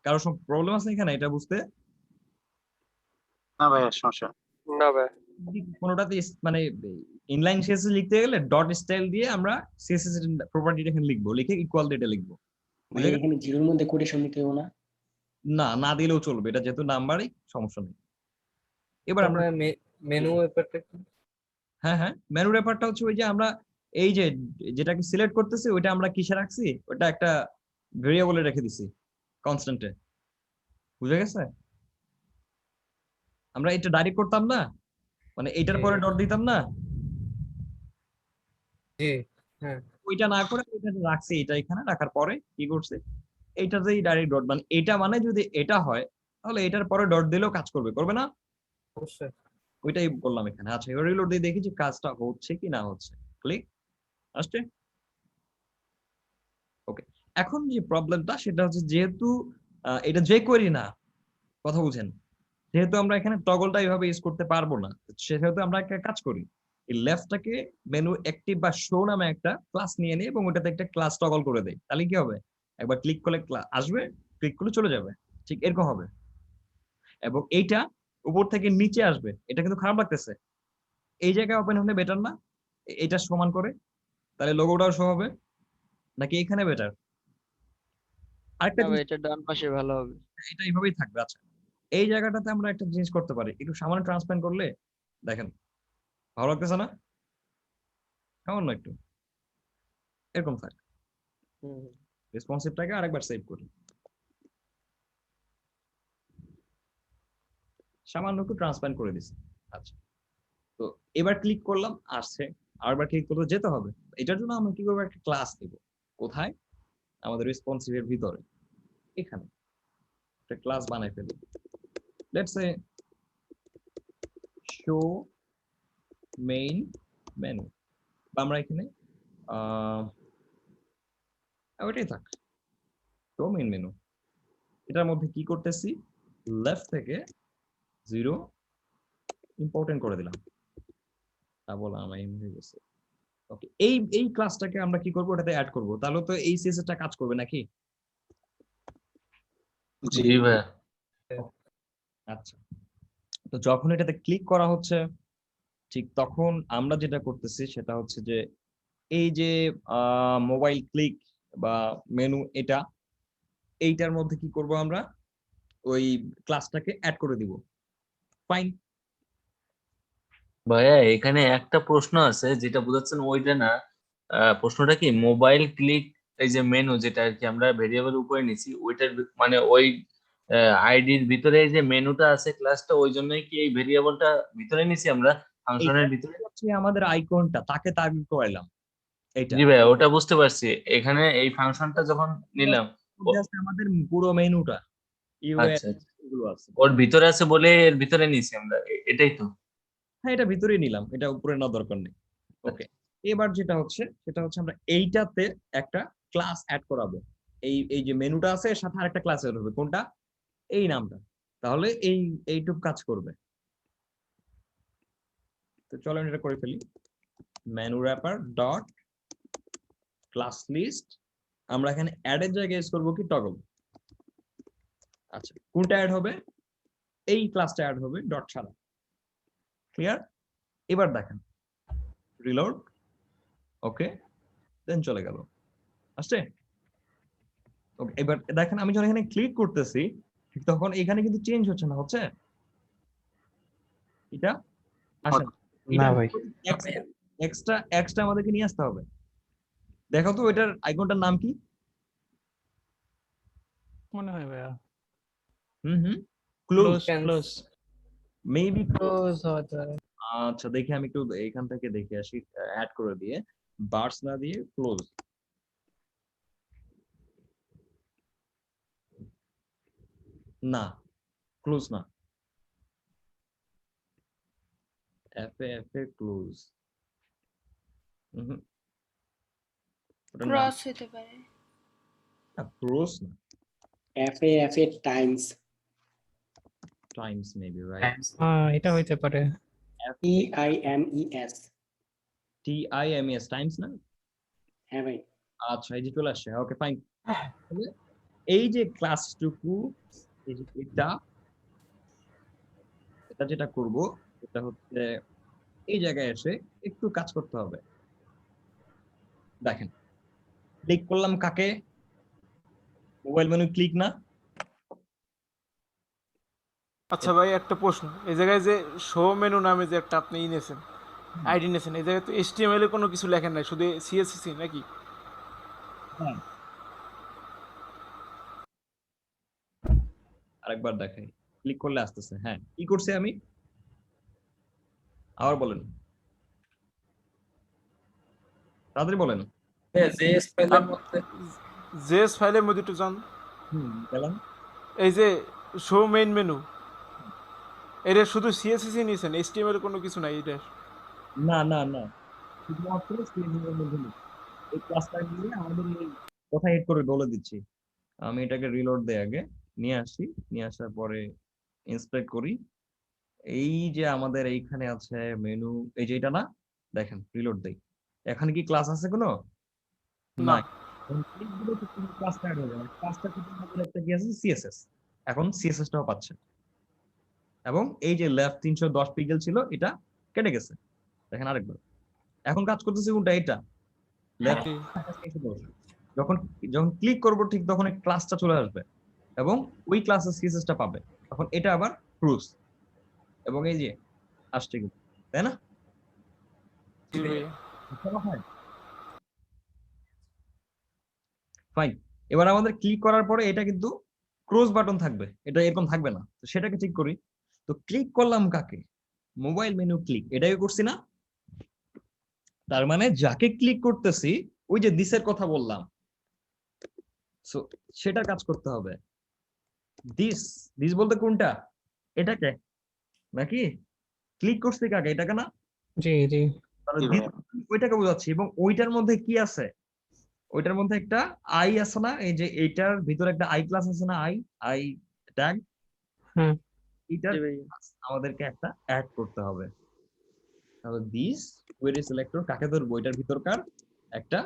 কারো সব প্রবলেম আছে এখানে এটা বুঝতে? না ভাইয়া, সমস্যা। না ভাই, কোনোটাতে মানে ইনলাইন সিএসএস লিখতে গেলে ডট স্টাইল দিয়ে আমরা সিএসএস প্রপার্টিটা এখানে লিখবো, লিখে ইকুয়াল দিয়ে লিখবো। ভাই এখানে জিরোর মধ্যে কোটেশন নিতে হবে না? না, না দিলেও চলবে, এটা যেহেতু নাম্বারই, সমস্যা নেই। এবার আমরা মেনু ব্যাপারটা কি? হ্যাঁ হ্যাঁ, মেনু রেফারটা হচ্ছে ওই যে আমরা এই যে যেটাকে সিলেক্ট করতেছি ওইটা আমরা কিসে রাখছি, ওটা একটা ভেরিয়েবলে রেখে দিছি, কনস্ট্যান্টে। বুঝে গেছে? আমরা এটা ডাইরেক্ট করতাম না, মানে এইটার পরে ডট দিতাম না, জি হ্যাঁ। ওইটা না করে ওইটা রাখছি, এটা এখানে রাখার পরে কি করছে, এইটাতেই ডাইরেক্ট ডট। মানে এটা মানে যদি এটা হয় তাহলে এটার পরে ডট দিলেও কাজ করবে, করবে না? অবশ্যই। ওইটাই বললাম এখানে। আচ্ছা, এবার রিলোড দিয়ে দেখি যে কাজটা হচ্ছে কি না হচ্ছে। ক্লিক আসছে। ওকে, এখন যে প্রবলেমটা সেটা হচ্ছে যেহেতু এটা যে কোয়েরি না, কথা বুঝেন, যেহেতু আমরা এখানে টগলটা এইভাবে ইউজ করতে পারবো না, সেহেতু আমরা একটা কাজ করি, এই লেফটটাকে মেনু অ্যাক্টিভ বা শো নামে একটা ক্লাস নিয়ে নিই এবং ওটাতে একটা ক্লাস টগল করে দেই। তাহলে কি হবে? একবার ক্লিক করলে আসবে, ক্লিক করলে চলে যাবে, ঠিক এরকম হবে। এবং এইটা উপর থেকে নিচে আসবে, এটা কিন্তু খারাপ লাগতেছে। এই জায়গায় ওপেন হলে বেটার না? এটা সমান করে তাহলে লোগোটাও শো হবে, নাকি এখানে বেটার? আরেকটা না ভাই, জিনিস, এটা ডান পাশে ভালো হবে। এটা এইভাবেই থাকবে। আচ্ছা, এই জায়গাটাতে আমরা একটা জিনিস করতে পারি, একটু সামান্য ট্রান্সপ্যান্ট করলে দেখেন ভালো লাগতেছে না? সামান্য একটু এরকম থাক। রেসপন্সিভটাকে আরেকবার সেভ করি, সামান্য একটু ট্রান্সপ্যান্ট করে দিছি। আচ্ছা, তো এবার ক্লিক করলাম, আসছে। আরেকবার ক্লিক করলে যেতে হবে। এটার জন্য আমরা কি করবো, একটা ক্লাস দেব। কোথায়? আমাদের রেসপন্সিভের ভিতরে, এখানে একটা ক্লাস বানাই ফেলি। Let's say show main menu, বা আমরা এখানে ওইটাই থাক, শো মেইন মেনু। এটার মধ্যে কি করতেছি, লেফট থেকে 0 ইম্পর্টেন্ট করে দিলাম। তা বলা আমার হয়ে গেছে। ওকে, এই ক্লাসটাকে আমরা কি করব, ওটাতে অ্যাড করব, তাহলে তো এই সিএসএসটা কাজ করবে নাকি? জি ভাইয়া। আচ্ছা, তো যখন এটাতে ক্লিক করা হচ্ছে ঠিক তখন আমরা যেটা করতেছি সেটা হচ্ছে যে এই যে মোবাইল ক্লিক বা মেনু, এইটার মধ্যে কি করব আমরা, ওই ক্লাসটাকে অ্যাড করে দিব। ফাইন। ভাইয়া এখানে একটা প্রশ্ন আছে যেটা বোঝাচ্ছেন ওইটা না। প্রশ্নটা কি মোবাইল ক্লিক এই যে মেনু যেটা আর কি আমরা ভেরিয়েবল উপরে নিছি ওইটার মানে ওই আইডির ভিতরে যে মেনুটা আছে ক্লাসটা ওই জন্যই কি এই ভেরিয়েবলটা ভিতরে নিছি আমরা ফাংশনের ভিতরে? হচ্ছে আমাদের আইকনটা, তাকে টার্গেট করাইলাম এইটা। জি ভাইয়া ওটা বুঝতে পারছি। এখানে এই ফাংশনটা যখন নিলাম জাস্ট আমাদের পুরো মেনুটা আচ্ছা এগুলো আছে। ওর ভিতরে আছে বলে এর ভিতরে নিছি আমরা এটাই তো। হ্যাঁ, এটা ভিতরেই নিলাম, এটা উপরে নেওয়ার দরকার নেই। ওকে, এবার যেটা হচ্ছে সেটা হচ্ছে আমরা এইটাতে একটা ক্লাস অ্যাড করাবো। এই যে মেনুটা আছে এর সাথে আরেকটা ক্লাস অ্যাড হবে। কোনটা? এই নামটা। তাহলে এইটুক কাজ করবে। তো চলো এটা করে ফেলি। Menu wrapper dot class list, আমরা এখানে অ্যাড এর জায়গায় ইউজ করব কি টগল। আচ্ছা, কোনটা অ্যাড হবে? এই ক্লাসটা অ্যাড হবে ডট ছাড়া। ক্লিয়ার? এবার দেখেন রিলোড। ওকে, দেন চলে গেল। আসছে? ওকে, এবার দেখেন আমি যখন এখানে ক্লিক করতেছি ঠিক তখন এখানে কিন্তু চেঞ্জ হচ্ছে না, হচ্ছে? এটা আসে না ভাই। এক্সট্রা আমাদেরকে নিয়ে আসতে হবে। দেখো তো ওইটার আইকনটার নাম কি? মনে হয় ভাইয়া ক্লোজ। Close maybe. ক্লোজ হতে পারে। আচ্ছা, দেখি আমি একটু এখান থেকে দেখে আসি। অ্যাড করে দিয়ে বার্স না দিয়ে ক্লোজ। না, ক্লোজ না, এফ এ ক্লোজ। ক্রস হতে পারে। ক্লোজ না, FA Times Times maybe, right? এটা হইতে পারে। TIMES। TIMES, টাইমস না? হ্যাঁ ভাই। আচ্ছা, এই যে চলে আসছে। ওকে, ফাইন। এই যে ক্লাসটুকু, এই যে এটা যেটা করব এটা হচ্ছে এই জায়গায় এসে একটু কাজ করতে হবে। দেখেন ক্লিক করলাম কাকে? মোবাইল মেনু ক্লিক না? আচ্ছা ভাই একটা প্রশ্ন, এই জায়গায় যে শো মেনু নামে যে একটা আপনি নিয়েছেন আইডি নিয়েছেন, এই জায়গায় তো HTML এ কোনো কিছু লেখেন নাই, শুধু CSS নাকি? হ্যাঁ, আরেকবার দেখাই। ক্লিক করলে আসতেছে। হ্যাঁ, কি করছি আমি? আবার বলেন, তাড়াতাড়ি বলেন। জেএস ফাইলের মধ্যে একটু যান। গেলাম। এই যে শো মেইন মেনু, এটা শুধু CSS নিয়েছেন, HTML এর কোনো কিছু নাই এটা? না না না, শুধুমাত্র CSS এর মধ্যে নেই। এই ক্লাসটা নিয়ে আমাদের এই কোথায় হিট করে বলে দিচ্ছি। আমি এটাকে রিলোড দেই, আগে নিয়ে আসি, নিয়ে আসার পরে ইন্সপেক্ট করি। এই যে আমাদের এইখানে আছে মেনু, এই যে এটা না, দেখেন রিলোড দেই। এখানে কি ক্লাস আছে কোনো? না। নাই। ক্লাসটা অ্যাড হয়ে যাবে। ক্লাসটা কিন্তু আমাদের একটা কি আছে? CSS। এখন CSS টাও পাচ্ছে। এবং এই যে লেফট 310 পিক্সেল ছিল এটা কেটে গেছে। দেখেন আরেকবার। এখন কাজ করতেছে কোনটা? এটা লেফট। যখন যখন ক্লিক করব ঠিক তখন এই ক্লাসটা চলে আসবে এবং ওই ক্লাসের CSS-টা পাবে। তখন এটা আবার ক্রুজ এবং এই যে আসছে কিন্তু, তাই না? জি ভাই। ফাইন। এবার আমাদের ক্লিক করার পরে এটা কিন্তু ক্রস বাটন থাকবে, এটা এরকম থাকবে না। তো সেটাকে ঠিক করি। তো ক্লিক করলাম কাকে? মোবাইল মেনু ক্লিক, এটাই করছি না? তার মানে যাকে ক্লিক করতেছি ওই যে দিসের কথা বললাম, সো সেটা কাজ করতে হবে। দিস দিস বলতে কোনটা? এটাকে নাকি? ক্লিক করছি কাকে? এটাকে না? জি জি। তাহলে ওইটাকে বোঝাচ্ছি। এবং ওইটার মধ্যে কি আছে? ওইটার মধ্যে একটা আই আছে না? এই যে এইটার ভিতরে একটা আই ক্লাস আছে না? I tag. হুম। এটার আমাদেরকে একটা অ্যাড করতে হবে। তাহলে দিস কোয়েরি সিলেক্টর কাকে ধরবো? এটার ভিতরকার একটা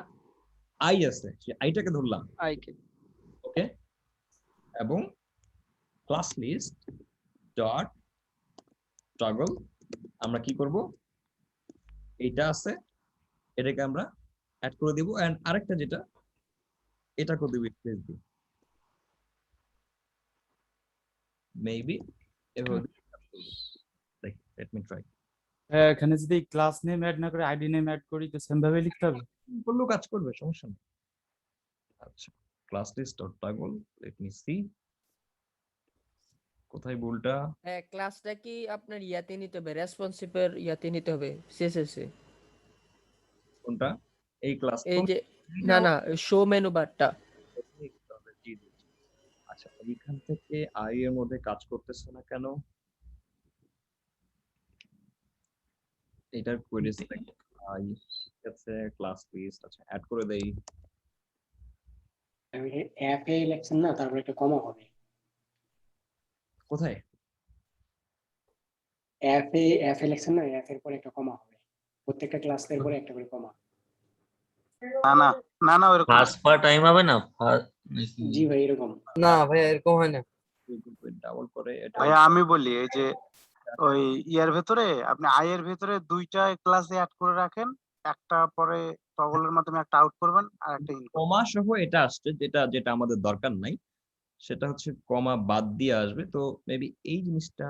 আই আছে, সেই আইটাকে ধরলাম। আইকে। ওকে, এবং ক্লাস লিস্ট ডট টগল আমরা কি করব? এইটা আছে, এটাকে আমরা অ্যাড করে দিব। এন্ড আরেকটা যেটা এটা করে দিব স্পেস দিয়ে। মেবি এভাবে দেখি লেট মি ট্রাই হ্যাঁ, এখানে যদি ক্লাস নেম অ্যাড না করে আইডি নেম অ্যাড করি তো সেম ভাবে লিখতে হবে। করলেও কাজ করবে, সমস্যা নেই। আচ্ছা, class list dot toggle, let me see কোথায় ভুলটা। হ্যাঁ, ক্লাসটা কি আপনার ইয়াতে নিতে হবে, রেসপন্সিভের ইয়াতে নিতে হবে, সিএসএস কোনটা এই ক্লাস? এই যে না না শো মেনু বারটা। আচ্ছা, এইখান থেকে আই এর মধ্যে কাজ করতেছে না কেন? এটার কোয়েরি সিলেক্ট আই, ঠিক আছে, ক্লাস লিস্ট আচ্ছা অ্যাড করে দেই। এফ এ ইলেকশন না, তারপরে একটা কমা হবে। কোথায়? এফ ইলেকশন না, এফ এর পরে একটা কমা হবে, প্রত্যেকটা ক্লাসের পরে একটা করে কমা। না না না না ওরকম ফার্স্ট পার টাইম হবে না নাকি? জি ভাই এরকম। না ভাইয়া এরকম হয় না। ডাবল করে এটা ভাইয়া আমি বলি এই যে ওই ইয়ার ভেতরে আপনি আই এর ভেতরে দুইটা ক্লাসে অ্যাড করে রাখেন, একটা পরে টগলের মাধ্যমে একটা আউট করবেন আর একটা ইন করবেন। কমা সহ এটা আসছে, যেটা যেটা আমাদের দরকার নাই, সেটা হচ্ছে কমা বাদ দিয়ে আসবে। তো মেবি এই জিনিসটা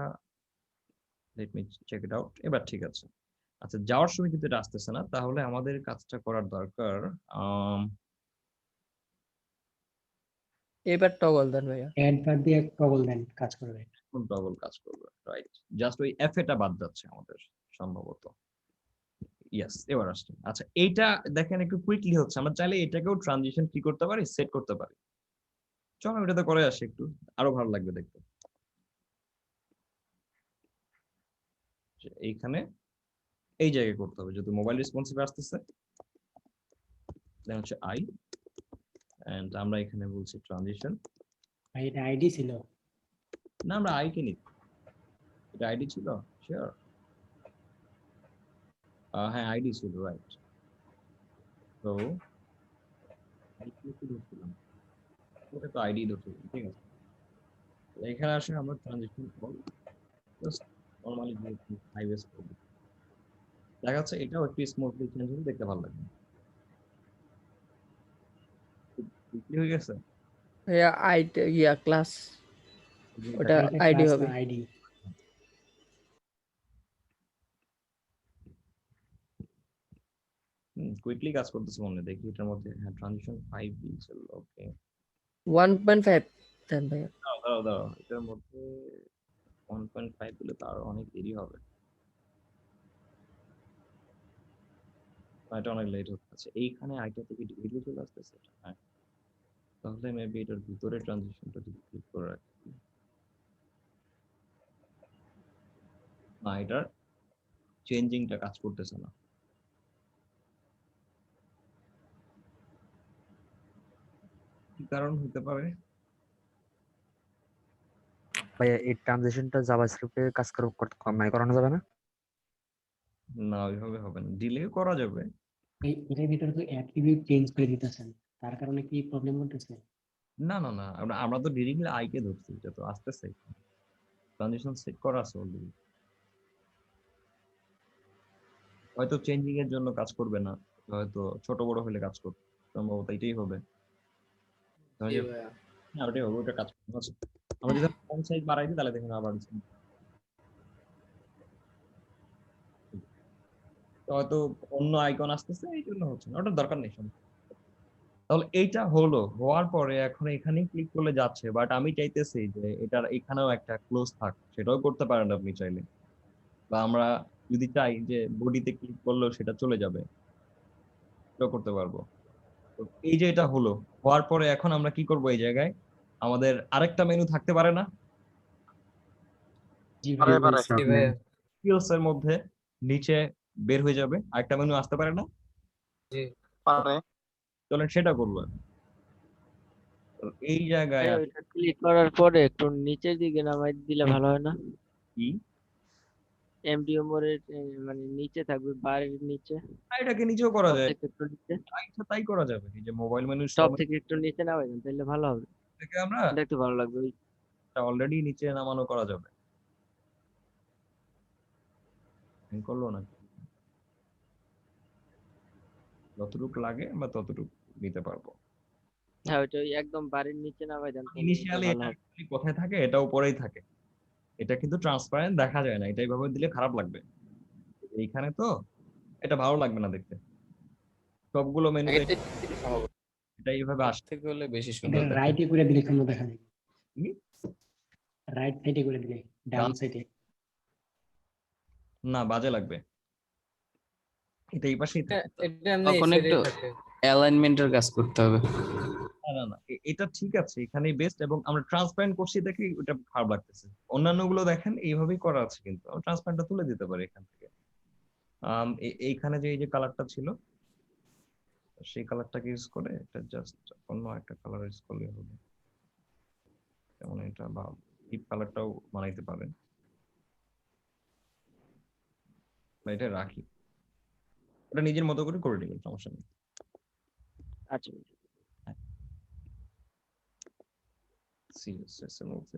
let me check it out. এবার ঠিক আছে। আচ্ছা, যাওয়ার সময় কিন্তু এটা আসতেছে না, তাহলে আমাদের কাজটা করার দরকার এবার টগল দেন ভাইয়া। অ্যাড বার দিয়ে টগল দেন, কাজ করবে। কোন টগল কাজ করবে, রাইট। জাস্ট ওই এফ এটা বাদ যাচ্ছে আমাদের সম্ভবত। ইয়েস, এবার আসছে। আচ্ছা, এইটা দেখেন একটু কুইকলি হচ্ছে, আমরা চাইলে এটাকেও ট্রানজিশন কি করতে পারি, সেট করতে পারি। চলো এটাতে করে আসি, একটু আরো ভালো লাগবে দেখতে। এইখানে এই জায়গায় করতে হবে, যদি মোবাইল রেসপন্সিভ আসতেছে দেন হচ্ছে আই, এন্ড আমরা এখানে বলছি ট্রানজিশন। ভাই এটা আইডি ছিল। না, আমরা আই কে নিই, এটা আইডি ছিল, শিওর। হ্যাঁ আইডি ছিল, রাইট। তো ওটা তো আইডি ধরছিলাম, ঠিক আছে। এখানে আসলে আমরা ট্রানজিশন করব, জাস্ট নরমালি হাইওয়েস করব। দেখা যাচ্ছে এটাও একটু স্মুথলি চেঞ্জ হলে দেখতে ভালো লাগবে। কি হয়ে গেছে? ভাইয়া আইডি ইয়া ক্লাস ওটা আইডি হবে। আইডি কুইকলি কাজ করতেছে মনে, দেখি এটার মধ্যে। হ্যাঁ, ট্রানজিশন 5 দিয়েছিল, ওকে। 1.5 দেন ভাইয়া। দাও এটার মধ্যে 1.5 দিলে তো আরো অনেক দেরি হবে, এটা অনেক লেট হচ্ছে। এইখানে আইটা থেকে ডিলিট চলে আসতেছে, হ্যাঁ। তাহলে মেবি এটার ভিতরে ট্রানজিশনটা যদি ক্লিক করে রাখি, না এটার চেঞ্জিংটা কাজ করতেছে না। কি কারণ হতে পারে? ভাইয়া এই ট্রানজিশনটা জাভাস্ক্রিপ্টে কাজ মানে করানো যাবে না? না, ওইভাবে হবে না, ডিলে করা যাবে। এটার ভিতরে তো অ্যাট্রিবিউট চেঞ্জ করে দিতেছেন, তার কারণে কি প্রবলেম হতেছে? না না না, আমরা তো ডিরেক্টলি আই কে ধরছি, এটা তো আসতেছে, ট্রানজিশন সেট করা আছে অলরেডি। হয়তো চেঞ্জিং এর জন্য কাজ করবে না, হয়তো ছোট বড় হলে কাজ করবে, সম্ভবত এটাই হবে। জি ভাইয়া। হ্যাঁ, ওটাই হবে, ওটা কাজ করবে। আচ্ছা, আমরা যদি ফন্ট সাইজ বাড়াই দিই তাহলে দেখুন আবার হয়তো অন্য আইকন আসতেছে, এই জন্য হচ্ছে না, ওটার দরকার নেই। তাহলে এইটা হলো, হওয়ার পরে এখন এখানেই ক্লিক করলে যাচ্ছে, বাট আমি চাইতেছি যে এটার এখানেও একটা ক্লোজ থাক, সেটাও করতে পারেন আপনি চাইলে। বা আমরা যদি চাই যে বডিতে ক্লিক করলেও সেটা চলে যাবে, সেটাও করতে পারবো। তো এই যে এটা হলো, হওয়ার পরে এখন আমরা কি করব, এই জায়গায় আমাদের আরেকটা মেনু থাকতে পারে না? জি পারে, ভাই পারে। জি ভাইয়া। স্কিলস এর মধ্যে নিচে বের হয়ে যাবে, আরেকটা মেনু আসতে পারে না? জি পারে। চলেন সেটা করবো। তো এই জায়গায় ভাইয়া ওইটা ক্লিক করার পরে একটু নিচের দিকে নামাই দিলে ভালো হয় না? কি এমডিও মোড়ের মানে নিচে থাকবে, বারের নিচে, এটাকে নিচেও করা সব যায়, থেকে একটু নিচে, ইচ্ছা তাই করা যাবে। এই যে মোবাইল মেনু সব থেকে একটু নিচে নামাই দেন তাহলে ভালো হবে, থেকে আমরা দেখতে ভালো লাগবে। অলরেডি নিচে নামানো করা যাবে, করলো না, যতটুকু লাগে আমরা ততটুকু নিতে পারবো। হ্যাঁ ওইটা ওই একদম বাড়ির নিচে নামাই দেন তাহলে ইনিশিয়ালি ভালো এটা হবে। actually কোথায় থাকে, এটা উপরেই থাকে, এটা কিন্তু ট্রান্সপারেন্ট দেখা যায় না, এটা এইভাবে দিলে খারাপ লাগবে। এইখানে তো এটা ভালো লাগবে না দেখতে, সবগুলো মেনুতে এটা এইভাবে আসে। থেকে হলে বেশি এটা সুন্দর দেখে। রাইটে করে দিলে কেমন দেখা যায়? কি? রাইট সাইডে করে দিলে, ডাউন ডান- সাইডে। না, বাজে লাগবে। এটা এই পাশেই থাকে। এটা এমনি তখন এই একটু side-এই থাকে। অ্যালাইনমেন্টের কাজ করতে হবে। না না না, এটা ঠিক আছে, এখানেই বেস্ট, এবং আমরা ট্রান্সপারেন্ট করছি দেখে ওটা খারাপ লাগতেছে। অন্যান্য গুলো দেখেন এইভাবেই করা আছে, কিন্তু আমরা ট্রান্সপারেন্টটা তুলে দিতে পারি এখান থেকে। এইখানে যে এই যে কালারটা ছিল, সেই কালারটাকে ইউজ করে এটা জাস্ট অন্য একটা কালার ইউজ করলে হবে, যেমন এটা, বা ডিপ কালারটাও বানাইতে পারেন, বা এটা রাখি, ওটা নিজের মতো করে করে নেবেন, সমস্যা নেই। আচ্ছা CSS এর মধ্যে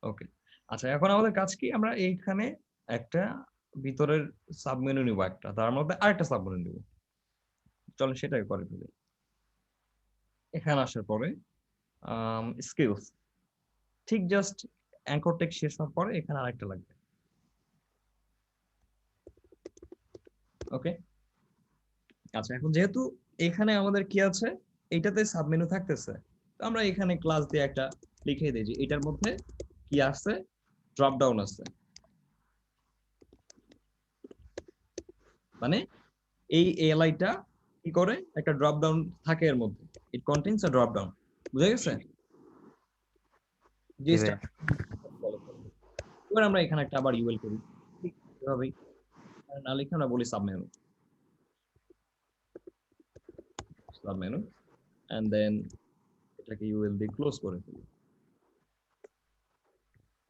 ওকে। আচ্ছা, এখন আমাদের কাজ কি, আমরা এইখানে একটা ভিতরের সাবমেনু নিব, একটা তার মধ্যে আরেকটা সাবমেনু নিব। চলেন সেটাই করে ফেলি। এখানে আসার পরে স্কিলস, ঠিক জাস্ট অ্যাঙ্কর টেক্সট শেষ হওয়ার পরে এখানে আরেকটা লাগবে। ওকে। আচ্ছা, এখন যেহেতু এখানে আমাদের কি আছে, এইটাতে সাবমেনু থাকতেছে, তো আমরা এখানে ক্লাস দিয়ে একটা লিখে দিই যে এটার মধ্যে কি আছে, ড্রপ ডাউন আছে, মানে এই এলআইটা কি করে, একটা ড্রপ ডাউন থাকে এর মধ্যে, ইট কন্টেইনস আ ড্রপ ডাউন। বুঝা গেছে? জি ভাইয়া। এবার আমরা এখানে একটা আবার ইউএল করি, ঠিক এভাবেই, না লিখে আমরা বলি সাবমেনু, সাবমেনু, এন্ড দেন এটাকে ইউএল দিয়ে ক্লোজ করে ফেলি।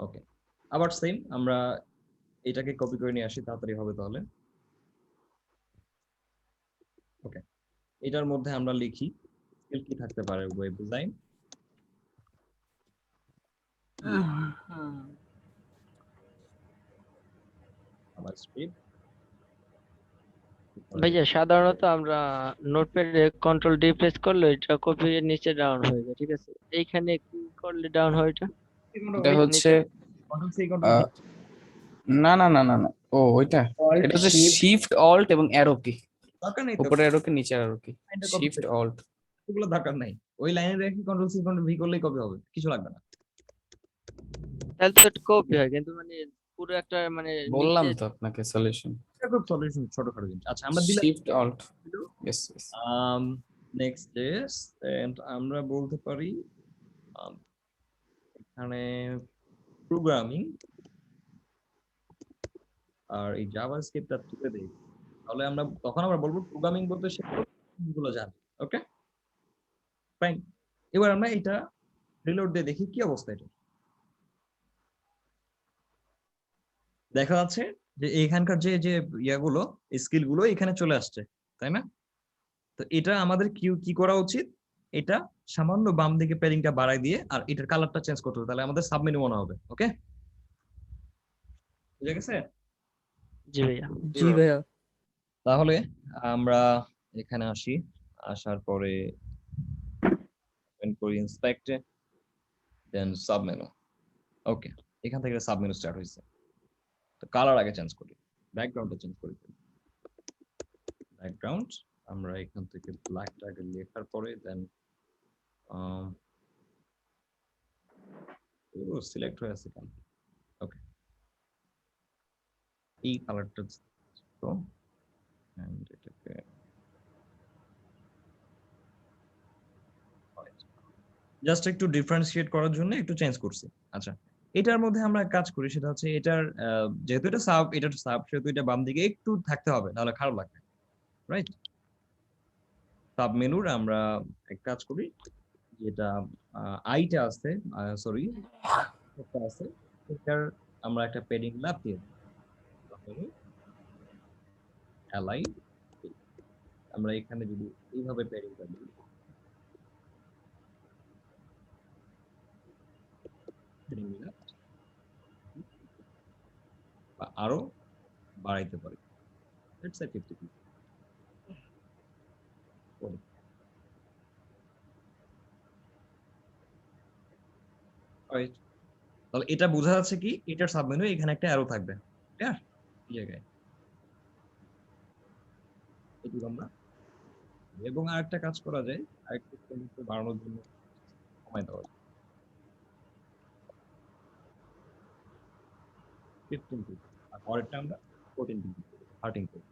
ওকে, আবার সেম, আমরা এটাকে কপি করে নিয়ে আসি, তাড়াতাড়ি হবে তাহলে। ওকে, এটার মধ্যে আমরা লিখি স্কিল কি থাকতে পারে, ওয়েব ডিজাইন, জাভাস্ক্রিপ্ট, ভাইয়া, সাধারণত আমরা নোটপ্যাডে কন্ট্রোল ডি প্রেস করলে এটা কপি নিচে ডাউন হয়ে যায়, ঠিক আছে? এইখানে কি করলে ডাউন হয় এটা? এটা হচ্ছে কন্ট্রোল সি কন্ট্রোল আহ, না না না না না, ও ওইটা, Alt, এটা হচ্ছে shift, শিফট অল্ট এবং অ্যারো কি, দরকার নেই তো, উপরে অ্যারো কি নিচে অ্যারো কি, লাইনটা কপি শিফট অল্ট। এগুলো দরকার নাই, ওই লাইনে রেখে কন্ট্রোল সি কন্ট্রোল ভি করলেই কপি হবে, কিছু লাগবে না। তাহলে তো কপি হয়, কিন্তু মানে পুরো একটা মানে বললাম নিচে তো আপনাকে সলিউশন, এটা খুব সলিউশন, ছোটখাটো জিনিস। আচ্ছা, আমরা দিলাম shift alt. Yes yes. Next is, and আমরা বলতে পারি um, এখানে প্রোগ্রামিং, আর এই জাভাস্ক্রিপ্টটা তুলে দেই, তাহলে আমরা তখন আমরা বলবো প্রোগ্রামিং বলতে সে গুলো জানে। ওকে, ফাইন। এবার আমরা এটা রিলোড দিয়ে দেখি কি অবস্থা। এটা দেখা যাচ্ছে যে এখানকার যে যে ইয়াগুলো, স্কিল গুলো এখানে চলে আসছে, তাই না? তো এটা আমাদের কি কি করা উচিত, এটা সামান্য বাম দিকে প্যাডিংটা বাড়াই দিয়ে আর এটার কালারটা চেঞ্জ করতে হবে, তাহলে আমাদের সাবমেনু মনে হবে। ওকে, বুঝা গেছে? জি ভাইয়া। জি ভাইয়া। তাহলে আমরা এখানে আসি, আসার পরে করি ইন্সপেক্ট, দেন সাবমেনু। ওকে, এখান থেকে সাবমেনু স্টার্ট হয়েছে। তো কালার আগে চেঞ্জ করি, ব্যাকগ্রাউন্ডটা চেঞ্জ করি। ব্যাকগ্রাউন্ড আমরা এখান থেকে ব্ল্যাকটা আগে লেখার পরে দেন সিলেক্ট হয়ে আছে কেন? ওকে, এই কালারটা তো এন্ড এটাকে জাস্ট একটু ডিফারেন্সিয়েট করার জন্য একটু চেঞ্জ করছি। আচ্ছা, এটার মধ্যে আমরা কাজ করি, সেটা হচ্ছে এটার যেহেতু এটা সাব, এটা সাব, সেহেতু এটা বাম দিকে একটু থাকতে হবে, তাহলে খারাপ লাগবে, রাইট? সাব মেনুর আমরা এক কাজ করি, যেটা আইটা আছে, সরি এটা আছে, এটার আমরা একটা প্যাডিং ল্যাব দিয়ে দিই, অ্যালাইন। আমরা এখানে যদি এইভাবে প্যাডিংটা দিই, বা আরো বাড়াইতে পারি, লেটস সে 50। রাইট, তাহলে এটা বোঝা যাচ্ছে কি এটার সাবমেনু এখানে একটা অ্যারো থাকবে, ক্লিয়ার? এই জায়গায় এটুকু আমরা, এবং আরেকটা কাজ করা যায়, আরেকটু একটু বাড়ানোর জন্য কমাই দেওয়া যায় 15 পিক্সেল, আর পরেরটা আমরা 14 পিক্সেল 13 করব।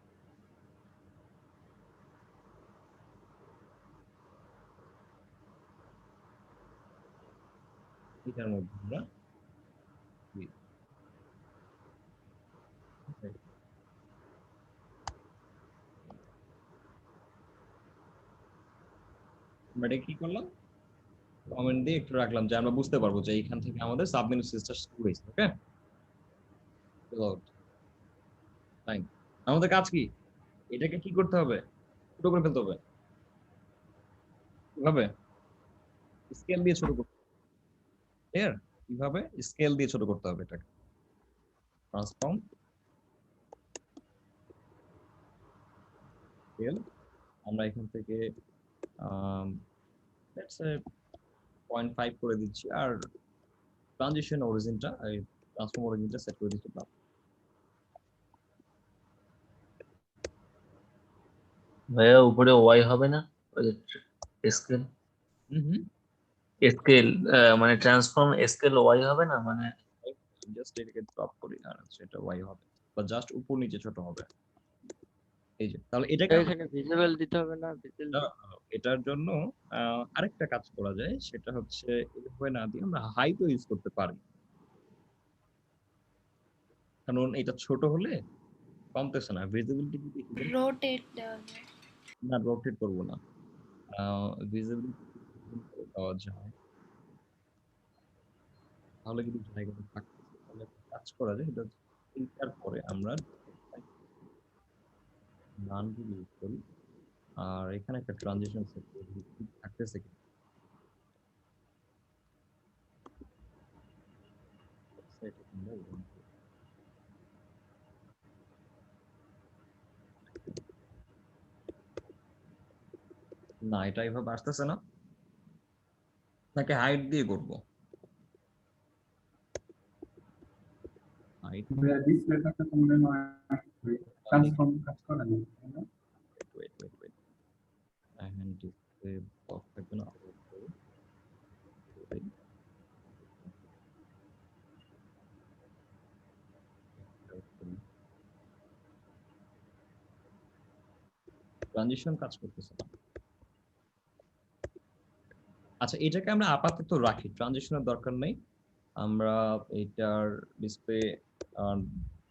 এটার মধ্যে আমরা আমরা এটা কি করলাম, কমেন্ট দিয়ে একটু রাখলাম যে আমরা বুঝতে পারবো যে এইখান থেকে আমাদের সাবমেনু সিস্টেম শুরু হয়েছে। ওকে, ফাইন। আমাদের কাজ কি, এটাকে কি করতে হবে, ছোট করে ফেলতে হবে। কিভাবে? স্কেল দিয়ে ছোট করতে হবে, ক্লিয়ার? কিভাবে? স্কেল দিয়ে ছোট করতে হবে এটাকে। ট্রান্সফর্ম স্কেল, আমরা এখান থেকে লেটস সে 0.5 করে দিচ্ছি, আর ট্রানজিশন অরিজিনটা, এই ট্রান্সফর্ম অরিজিনটা সেট করে দিচ্ছি প্লাস। ভাইয়া উপরে ওয়াই হবে না, ওই স্কেল হুম, স্কেল মানে ট্রান্সফর্ম স্কেল ওয়াই হবে না, মানে জাস্ট এটাকে ড্রপ করি, আর সেটা ওয়াই হবে, বা জাস্ট উপর নিচে ছোট হবে। এই যে, তাহলে এটাকে আমরা এখানে ভিজিবল দিতে হবে না, ভিজিবল এটার জন্য আরেকটা কাজ করা যায়, সেটা হচ্ছে এভাবে না দিয়ে আমরা হাইটও ইউজ করতে পারি, কারণ এটা ছোট হলে কমতেছে না ভিজিবিলিটি। রোটেট দেওয়া যায়। না, রোটেট করব না, ভিজিবিলিটি দেওয়া যায়, তাহলে কিন্তু জায়গাটা থাকতেছে। তাহলে একটা কাজ করা যায়, এটা ফিল্টার পরে আমরা নানগুলো ইউজ করি, আর এখানে একটা ট্রানজিশন সেট করি, ঠিক থাকতেছে কি না, এটা এভাবে আসতেছে না, নাকি হাইট দিয়ে করবো? Height wait, and display box থাকবে না, ট্রানজিশন কাজ করতেছে না। আচ্ছা, এটাকে আমরা আপাতত রাখি, ট্রানজিশনের দরকার নেই, আমরা এটার ডিসপ্লে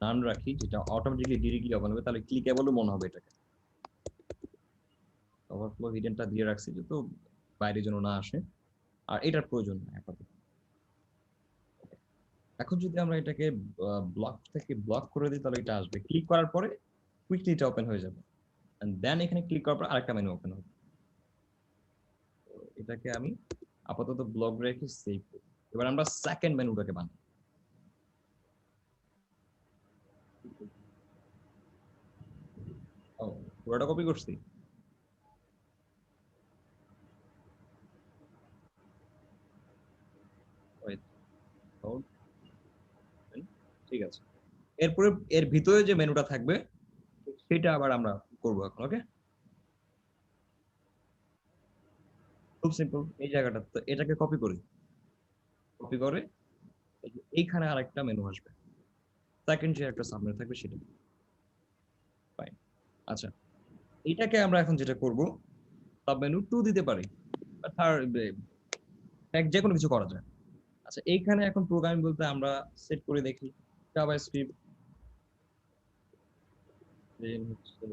নান রাখি, যেটা অটোমেটিক্যালি ডিরেক্টলি ওপেন হবে, তাহলে ক্লিকেবলও মনে হবে এটাকে। ওভারফ্লো হিডেনটা দিয়ে রাখছি তো বাইরে যেন না আসে, আর এটার প্রয়োজন নেই আপাতত। এখন যদি আমরা এটাকে ব্লক থেকে ব্লক করে দিই, তাহলে এটা আসবে, ক্লিক করার পরে কুইকলি এটা ওপেন হয়ে যাবে, এন্ড দেন এখানে ক্লিক করার পর আরেকটা মেনু ওপেন হবে। এটাকে আমি আপাতত ব্লক রেখে সেভ করি। এবার আমরা সেকেন্ড মেনুটাকে বানাই। ও, পুরোটা কপি করছি। ঠিক আছে, এরপরে এর ভিতরে যে মেনুটা থাকবে সেটা আবার আমরা করব এখন। ওকে, খুব সিম্পল। এই জায়গাটা তো এটাকে কপি করি, কপি করে এইখানে আরেকটা মেনু আসবে, সেকেন্ড যে একটা সাবমেনু থাকবে সেটা। ফাইন। আচ্ছা, এটাকে আমরা এখন যেটা করব, সাবমেনু 2 দিতে পারি, যে কোনো কিছু করা যায়। আচ্ছা, এইখানে এখন প্রোগ্রামিং বলতে আমরা সেট করে দেখি জাভাস্ক্রিপ্ট, দেন হচ্ছে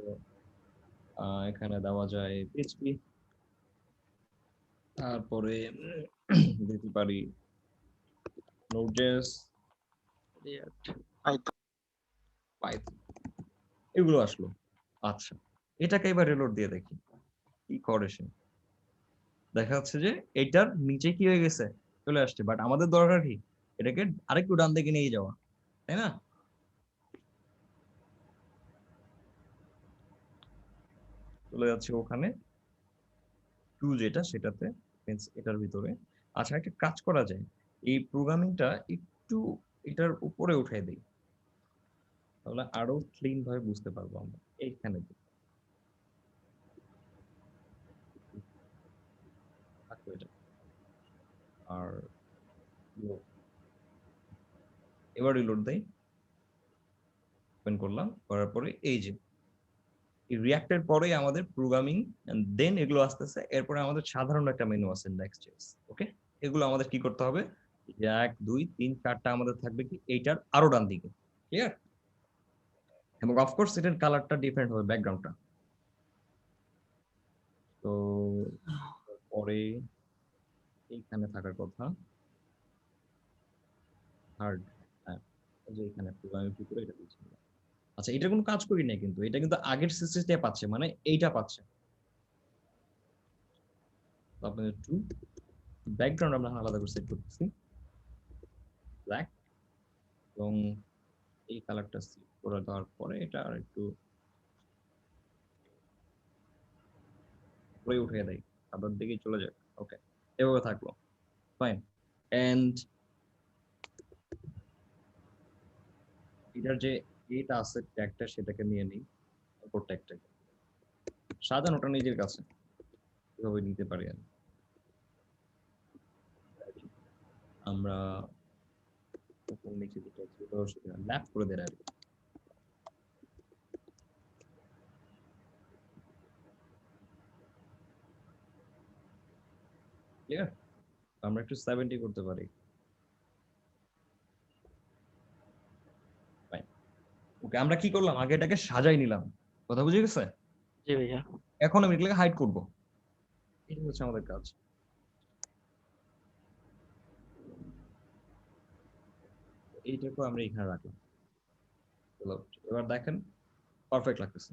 এখানে দেওয়া যায় পিএইচপি, তারপরে দিতে পারি নোডজেস, পাইথন, এগুলো আসলো। আচ্ছা, এটাকে এবার রিলোড দিয়ে দেখি কি করে সে। দেখা যাচ্ছে যে এটার নিচে কি হয়ে গেছে, চলে আসছে, বাট আমাদের দরকার কি এটাকে আরেকটু ডান দিকে নিয়ে যাওয়া, তাই না? চলে যাচ্ছে ওখানে 2 যেটা সেটাতে, এটার ভিতরে। আচ্ছা, একটা কাজ করা যায়, এই প্রোগ্রামিংটা একটু এটার উপরে উঠাই দিই, তাহলে আরো ক্লিন ভাবে বুঝতে পারবো আমরা। এইখানে দিই। থাকলো এটা। আর load। এবার রিলোড দেই, ওপেন করলাম, করার পরে এই যে রিয়াক্টের পরেই আমাদের প্রোগ্রামিং এন্ড দেন এগুলো আসতেছে, এরপরে আমাদের সাধারণ একটা মেনু আছে নেক্সট। ওকে, এগুলো আমাদের কি করতে হবে, 1 2 3 4টা আমাদের থাকবে কি এইটার আরো ডান দিকে, ক্লিয়ার? এবং অফকোর্স এটার কালারটা ডিফারেন্ট হবে, ব্যাকগ্রাউন্ডটা। তো পরে এইখানে থাকার কথা হার্ড, হ্যাঁ, এই যে এখানে প্রোগ্রামিং ভিতরে এটা দিচ্ছি। আচ্ছা, এটা কোনো কাজ করি না, কিন্তু এটা কিন্তু আগের সিস্টেমটা পাচ্ছে, মানে এইটা পাচ্ছে। তো আপনাদের একটু ব্যাকগ্রাউন্ড আমরা আলাদা করে সেট করতেছি, ব্ল্যাক, এবং এই কালারটা সিলেক্ট করে দেওয়ার পরে এটা আর একটু উপরে উঠিয়ে দেয়, সাদার দিকে চলে যায়। ওকে, এভাবে থাকলো, ফাইন। এন্ড এটার যে এটা আছে ট্যাগটা, সেটাকে নিয়ে নিই, উপর ট্যাগটাকে সাজানোটা নিজের কাছে কিভাবে নিতে পারি আমি। আমরা উপর নিচে যেটা ছিল সেটা ল্যাপ করে দেয় আর কি। ক্লিয়ার? আমরা একটু 70 করতে পারি। ওকে, আমরা কি করলাম, আগে এটাকে সাজাই নিলাম, কথা বুঝে গেছে? জি ভাইয়া। এখন আমি এগুলোকে হাইড করব, এটা হচ্ছে আমাদের কাজ। এইটাকে আমরা এখানে রাখলাম। চলো, এবার দেখেন পারফেক্ট লাগতেছে,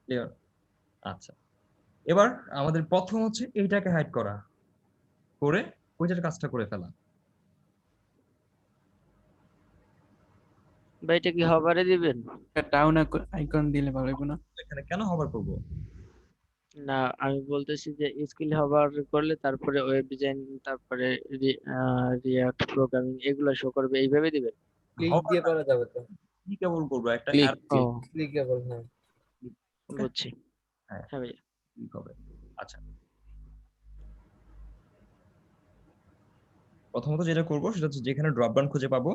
ক্লিয়ার? আচ্ছা, এবার আমাদের প্রথম হচ্ছে এইটাকে হাইড করা, করে ওইটার কাজটা করে ফেলা। ভাই এটা কি হবারে দিবেন? টাউন আইকন দিলে ভালো হবে না? এখানে কেন হবার করব? না, আমি বলতেছি যে স্কিল হবার করলে তারপরে ওয়েব ডিজাইন, তারপরে রিয়াক্ট প্রোগ্রামিং এগুলো শো করবে, এইভাবে দিবেন? ক্লিক দিয়ে করা যাবে তো। কি কেবল করবো একটা ক্লিক ও ক্লিকেবল, হ্যাঁ। বুঝছি। হ্যাঁ, হ্যাঁ ভাইয়া। কি হবে। আচ্ছা, প্রথমত যেটা করবো সেটা হচ্ছে যেখানে ড্রপ ডাউন খুঁজে পাবো,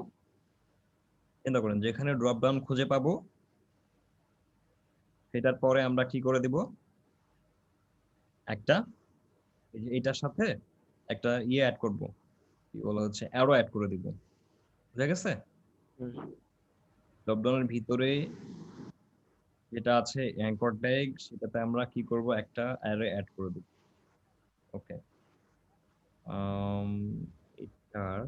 চিন্তা করেন যেখানে ড্রপ ডাউন খুঁজে পাবো সেটার পরে আমরা কি করে দিব, একটা এই যে এটার সাথে একটা ইয়ে অ্যাড করব, কি বলা হচ্ছে অ্যারো অ্যাড করে দিব, বুঝা গেছে? হুম। ড্রপ ডাউনের ভিতরে যেটা আছে অ্যাঙ্কর ট্যাগ, সেটাতে আমরা কি করব, একটা অ্যারো অ্যাড করে দেব। ওকে, এটার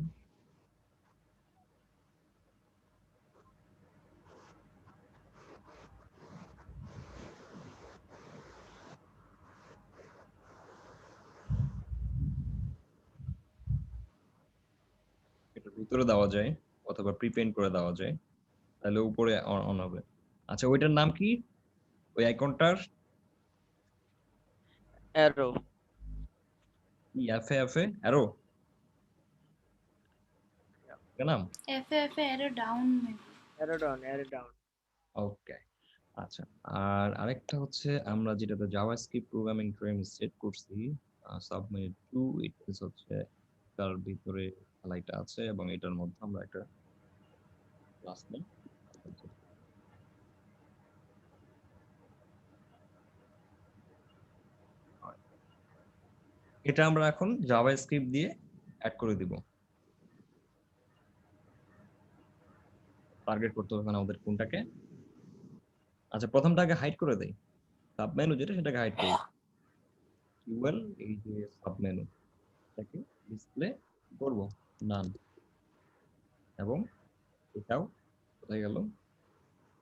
এটার ভিতরে দেওয়া যায় অথবা প্রিপেন্ট করে দেওয়া যায়, তাহলে উপরে অন হবে। আচ্ছা, ওইটার নাম কি, ওই আইকনটার অ্যারো। কি, এফএ এফএ অ্যারো এর নাম? FF arrow down maybe. Arrow down, arrow down. Okay, আচ্ছা। আর আরেকটা হচ্ছে আমরা যেটাতে জাভাস্ক্রিপ্ট প্রোগ্রামিং ফ্রেম সেট করছি, সাবমিট টু, ইট ইজ হচ্ছে তার ভিতরে খেলাইটা আছে এবং এটার মধ্যে আমরা একটা ক্লাস নেই। এটা আমরা এখন জাভাস্ক্রিপ্ট দিয়ে অ্যাড করে দিব। টার্গেট করতে হবে আমাদের কোনটাকে। আচ্ছা, প্রথমটাকে হাইড করে দেই, সাব মেনু যেটা সেটাকে হাইড করি, কিউএল এই যে সাব মেনু, এটাকে ডিসপ্লে করব নান, এবং এটাও কোথায় গেল,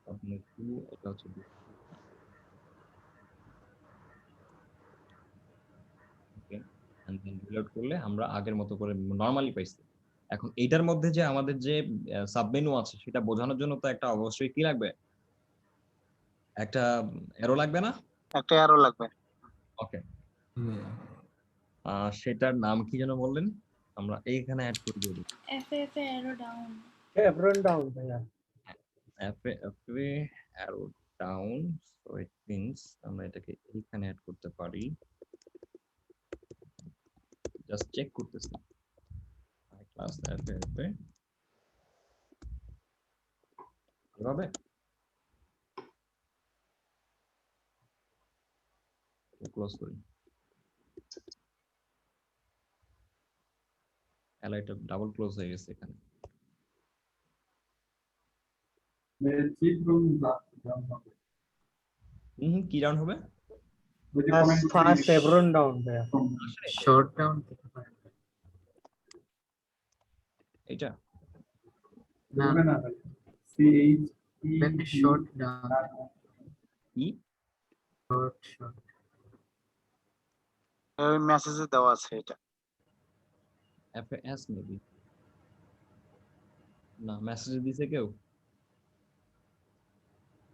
সাব মেনু, এটা হচ্ছে ওকে, এন্ড দেন রিলোড করলে আমরা আগের মতো করে নরমালি পাইছি। এখন এইটার মধ্যে যে আমাদের যে সাব মেনু আছে সেটা বোঝানোর জন্য তো একটা অবশ্যই কি লাগবে, একটা অ্যারো লাগবে না? একটা অ্যারো লাগবে। ওকে, সেটার নাম কি যেন বললেন আমরা এইখানে অ্যাড করে দিই F arrow down. Everyone down ভাইয়া FA arrow down, so it means আমরা এটাকে এইখানে অ্যাড করতে পারি, জাস্ট চেক করতেছি ক্লাস FA এভাবে ক্লোজ করি, অ্যালাইটা ডাবল ক্লোজ হয়ে গেছে এখানে। কি ডাউন হবে? ফার্স্ট এভরন ডাউন ভাইয়া শর্ট ডাউন এটা না শর্ট ডাউন কি শর্ট ওই মেসেজে দেওয়া আছে এটা। FAS মেবি না, মেসেজ দিছে কেউ?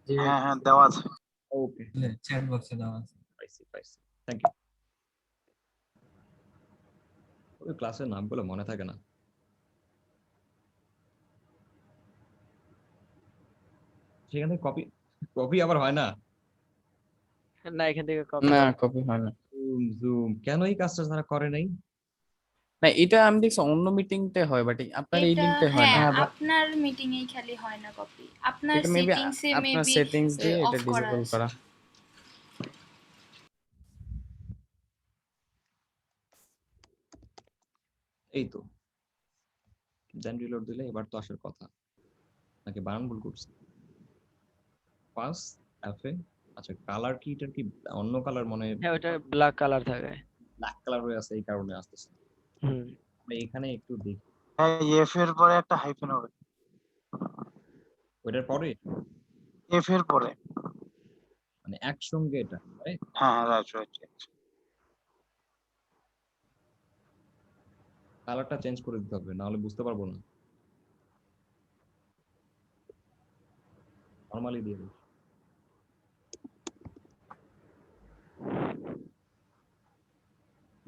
হ্যাঁ হ্যাঁ দেওয়া আছে। ওকে চ্যাট বক্সে দেওয়া আছে। পাইছি, থ্যাংক ইউ। ওই ক্লাসের নামগুলো মনে থাকে না। সেখান থেকে কপি আবার হয় না। না এখান থেকে কপি না কপি হয় না। জুম কেন এই কাজটা তারা করে নাই? না এটা আমি দেখছি অন্য মিটিংতে হয় বাট আপনার এই এটা লিংকতে হয় না। হ্যাঁ আপনার মিটিং এই খালি হয় না কপি, আপনার এটা মেবি সেটিংসে আপনার মেবি সেটিংস দিয়ে অফ এটা করা ডিসেবল আছে। করা। এই তো দেন রিলোড দিলে এবার তো আসার কথা, নাকি বানান ভুল করছি? পাস FA আচ্ছা কালার কি এটার কি অন্য কালার মনে হ্যাঁ ওটা ব্ল্যাক কালার থাকে। ব্ল্যাক কালার হয়ে আছে এই কারণে আসতেছে। আমরা এখানে একটু দেখি হ্যাঁ এফ এর পরে একটা হাইফেন হবে, ওইটার পরে এফ এর পরে। মানে একসঙ্গে এটা right? হ্যাঁ রাইট রাইট। কালারটা চেঞ্জ করে দিতে হবে, নাহলে বুঝতে পারবো না। নরমালি দিয়ে দিই।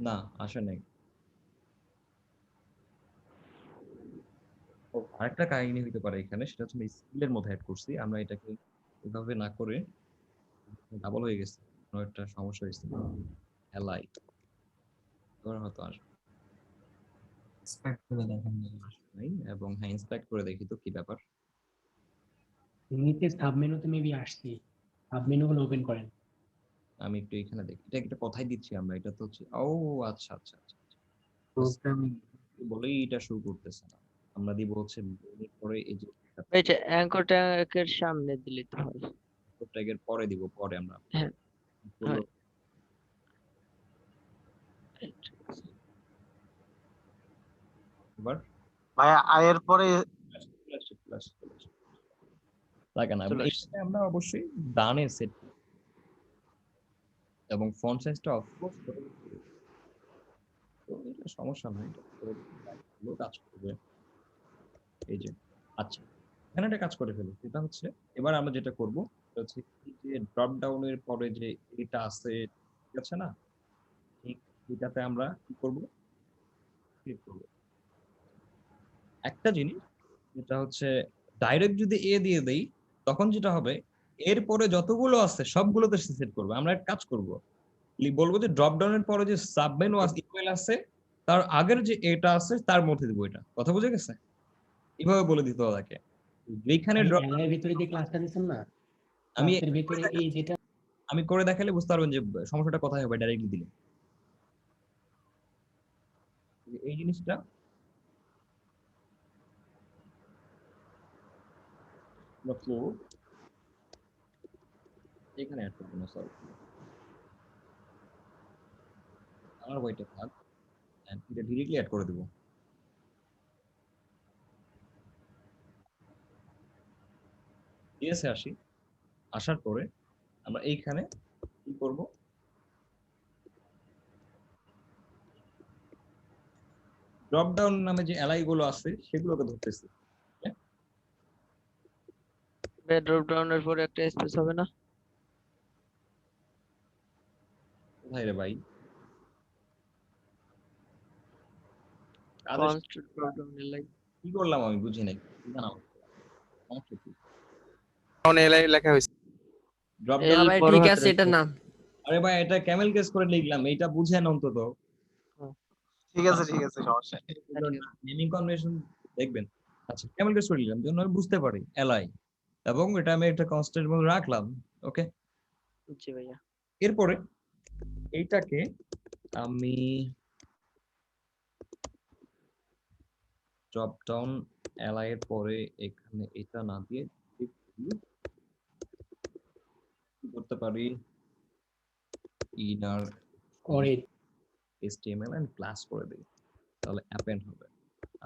না আসে নাই। ও আরেকটা কাহিনী হইতে পারে এখানে, সেটা হচ্ছে স্কিলের মধ্যে অ্যাড করছি আমরা, এটাকে এভাবে না করে ডাবল হয়ে গেছে, কোনো একটা সমস্যা হয়েছে এলাই, এবার হয়তো আসবে এক্সপেক্ট করে দেখেন নাই। এবং হ্যাঁ ইন্সপেক্ট করে দেখি তো কি ব্যাপার। নিচে সাব মেনুতে মেবি আসছে, সাব মেনু গুলো ওপেন করেন। আমি একটু এখানে দেখি, এটা একটা কথাই দিচ্ছি আমরা, এটা তো হচ্ছে ও আচ্ছা আচ্ছা আচ্ছা প্রোগ্রামিং বলেই এটা শুরু করতেছে না, আমরা দিব হচ্ছে পরে এই যে এই যে অ্যাঙ্কর ট্যাগের সামনে দিলে তো হয়। ট্যাগের পরে দিব, পরে আমরা হ্যাঁ হয়। এবার ভাইয়া আয়ের পরে লাগে না, চলে এখানে আমরা অবশ্যই ডানে সেট এবং ফন্ট সাইজটা অফ কোর্স করে দিতে হবে। তো এটা সমস্যা নাই, এটা করে ভালো কাজ করবে। এই যে আচ্ছা এখানে একটা কাজ করে ফেলি, এটা হচ্ছে এবার আমরা যেটা করব সেটা হচ্ছে এই যে ড্রপ ডাউনের পরে যে এটা আছে ঠিক আছে না, ঠিক এটাতে আমরা কি করব, ক্লিক করব। একটা জিনিস যেটা হচ্ছে ডাইরেক্ট যদি এ দিয়ে দেই তখন যেটা হবে এরপরে যতগুলো আছে সবগুলোতে সেট করবে। আমরা এক কাজ করব, বলবো যে ড্রপ ডাউনের পরে যে সাব মেনু ইকুয়াল আছে তার আগের যে এটা আছে তার মধ্যে দিব, এটা কথা বুঝে গেছে? এভাবে বলে দিতে হবে তাকে যেখানে এই ড্রপ এলআই ভিতরে যে ক্লাসটা দিছেন না, আমি ক্লাসের ভিতরে এই যেটা আমি করে দেখালে বুঝতে পারবেন যে সমস্যাটা কোথায় হবে ডাইরেক্টলি দিলে। এই জিনিসটা ফ্লো এখানে অ্যাড করব না, সরি আমার বইটা থাক, এটা ডিরেক্টলি অ্যাড করে দেব। ডিএসএ আসি, আসার পরে আমরা এইখানে কি করব, ড্রপ ডাউন নামে যে এলআই গুলো আছে সেগুলোকে ধরতেছি। ড্রপ ডাউনের পরে একটা স্পেস হবে না? কোথায় রে ভাই? কাজের কনস্ট্রাক্ট ড্রপ ডাউন এলাই কি করলাম আমি বুঝি নাই জানাও সমস্যা কি লেখা হয়েছে ড্রপ এল ভাই বড় ঠিক হাতের আছে এটা আছে। নাম। আরে ভাই এটা ক্যামেল কেস করে লিখলাম, এইটা বুঝেন অন্তত। ঠিক আছে সমস্যা নেই। নেমিং কনভেনশন দেখবেন। আচ্ছা ক্যামেল কেস করে লিখলাম যেন আমি বুঝতে পারি এলআই, এবং এটা আমি একটা কনস্ট্যান্ট মধ্যে রাখলাম। ওকে, জি ভাইয়া। এরপরে এইটাকে আমি ড্রপ ডাউন এলআই এর পরে এখানে এটা না দিয়ে কি করতে পারি, ইনার করে HTML এন্ড ক্লাস করে দিই, তাহলে অ্যাপেন্ড হবে।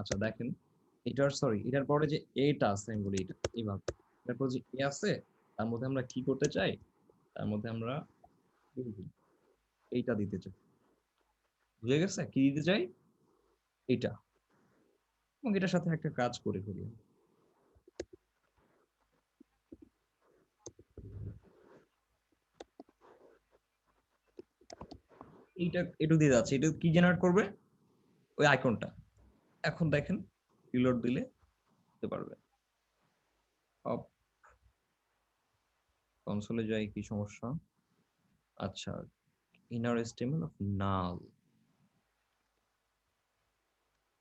আচ্ছা দেখেন এটার পরে যে এটা আছে আমি বলি এটা এইভাবে, এরপর যে এ আছে তার মধ্যে আমরা কি করতে চাই, তার মধ্যে আমরা এইটা দিতে চাই। বুঝে গেছে কি দিতে চাই, এটা। এবং এটার সাথে একটা কাজ করে ফেলি। এইটা একটু দিয়ে যাচ্ছে, এটা কি জেনারেট করবে, ওই আইকনটা। এখন দেখেন রিলোড দিলে দিতে পারবে। কনসোলে যাই, কি সমস্যা, আচ্ছা inner HTML of null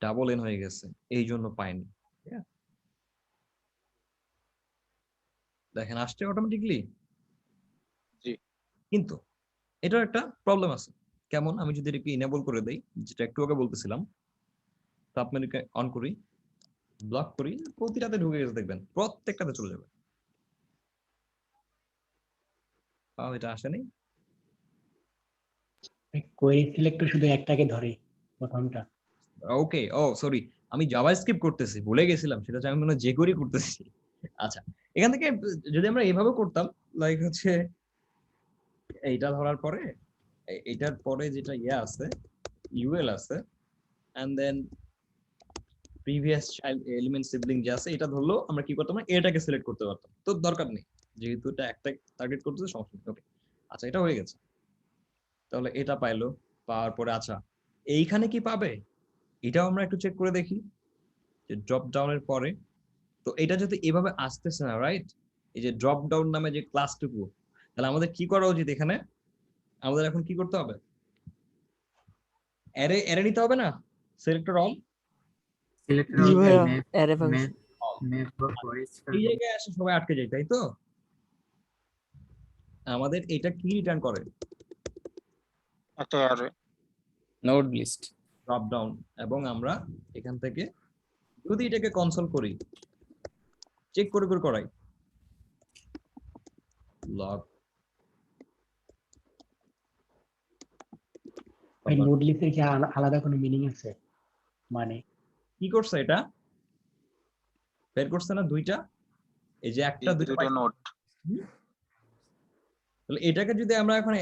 double N হয়ে গেছে, এই জন্য পাইনি। দেখেন আসছে অটোমেটিকলি। জি। কিন্তু এটার একটা প্রবলেম আছে। কেমন, আমি যদি এটাকে ইনেবল করে দেই, যেটা একটু আগে বলতেছিলাম, তো আপনাদেরকে অন করি, ব্লক করি, প্রতিটাতে ঢুকে গেছে দেখবেন, প্রত্যেকটাতে চলে যাবে। এটা আসেনি। কোয়েরি সিলেক্টর শুধু একটাকে ধরে প্রথমটা। ওকে, ও সরি, আমি জাভাস্ক্রিপ্ট করতেছি, ভুলে গেছিলাম, সেটা আমি মনে হয় jQuery করতেছি। আচ্ছা, এখান থেকে যদি আমরা এইভাবে করতাম, লাইক হচ্ছে এইটা ধরার পরে এইটার পরে যেটা আছে ইউএল আছে, and then previous child element sibling যে আছে এটা ধরলো, আমরা কি করতাম, এটাকে সিলেক্ট করতে পারতাম। তো দরকার নেই, যেহেতু এটা একটা টার্গেট করতেছে, সমস্যা নেই। ওকে, আচ্ছা এটা হয়ে গেছে। তাহলে এটা পাইলো, পাওয়ার পরে আচ্ছা এইখানে কি পাবে, এটাও আমরা একটু চেক করে দেখি যে ড্রপ ডাউনের পরে। তো এটা যদি এভাবে আসতেছে না, রাইট, এই যে ড্রপ ডাউন নামে যে ক্লাসটুকু, তাহলে আমাদের কি করা উচিত, এখানে আমাদের এখন কি করতে হবে, অ্যারে অ্যারে নিতে হবে না, সিলেক্টর অল। সিলেক্টর জি অল ভাইয়া, map array function. Map forest এই জায়গায় আসে সবাই আটকে যায়, তাই তো? আমাদের এটা কি রিটার্ন করে, একটা array node list. Drop down. এবং আমরা এখান থেকে যদি এটাকে কনসোল করি, চেক করে করে করাই, লগ ওই নোড লিস্টের কি আলাদা কোনো মিনিং আছে? মানে কি করছে, এটা বের করছে না দুইটা, এই যে একটা দুইটা দুইটা নোট। তাহলে এটাকে যদি আমরা এখন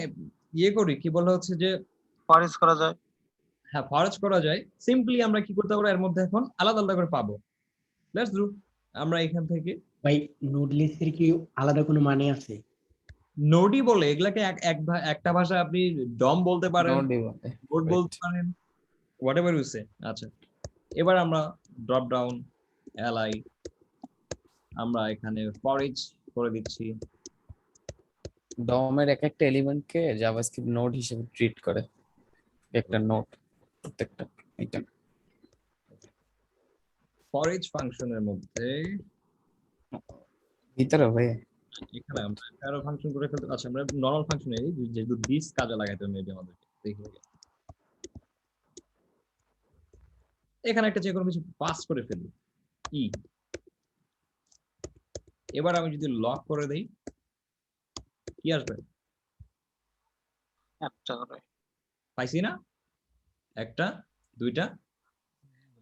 ইয়ে করি, কি বলা হচ্ছে যে ফরেস্ট করা যায়। হ্যাঁ ফরজ করা যায়, সিম্পলি আমরা কি করতে পারবো, এর মধ্যে এখন আলাদা আলাদা করে পাবো। লেটস ডু, আমরা এখান থেকে ভাই নোড লিস্টের কি আলাদা কোনো মানে আছে? নোডই বলে এগুলাকে, একটা ভাষায় আপনি ডম বলতে পারেন, নোডই বলে। নোড বলতে পারেন, হোয়াটএভার ইউ সে। আচ্ছা এবার আমরা ড্রপ ডাউন এলআই, আমরা এখানে ফরেজ করে দিচ্ছি। ডমের এক একটা এলিমেন্টকে জাভাস্ক্রিপ্ট নোড হিসেবে ট্রিট করে, একটা নোড প্রত্যেকটা। এটা ফরেজ ফাংশনের মধ্যে ভিতরে ভাই এখানে আমরা আরো ফাংশন করে ফেলতে। আচ্ছা আমরা নরমাল ফাংশনে যেহেতু দিস কাজে লাগাইতে হবে মেবি আমাদেরকে, দেখি এখানে একটা যে কোনো কিছু পাস করে ফেলি ই। এবার আমি যদি লক করে দেই, কি আসবে, একটা করে পাইছি না, একটা দুইটা।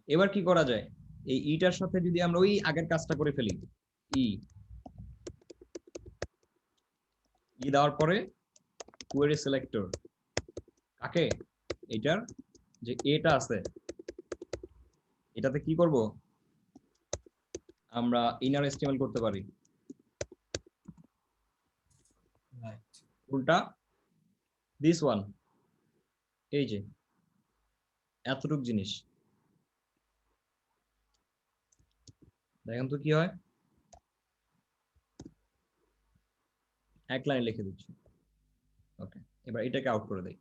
এবার কি করা যায়, এই ইটার সাথে যদি আমরা ওই আগের কাজটা করে ফেলি, ই ই দেওয়ার পরে কোয়েরি সিলেক্টর কাকে, এটার যে এটা আছে এটাতে কি করব, আমরা ইনার HTML করতে পারি, উল্টা দিস ওয়ান, এই যে এতটুক জিনিস দেখেন তো কি হয়, এক লাইন লিখে দিচ্ছি। ওকে, এবার এটাকে আউট করে দেই।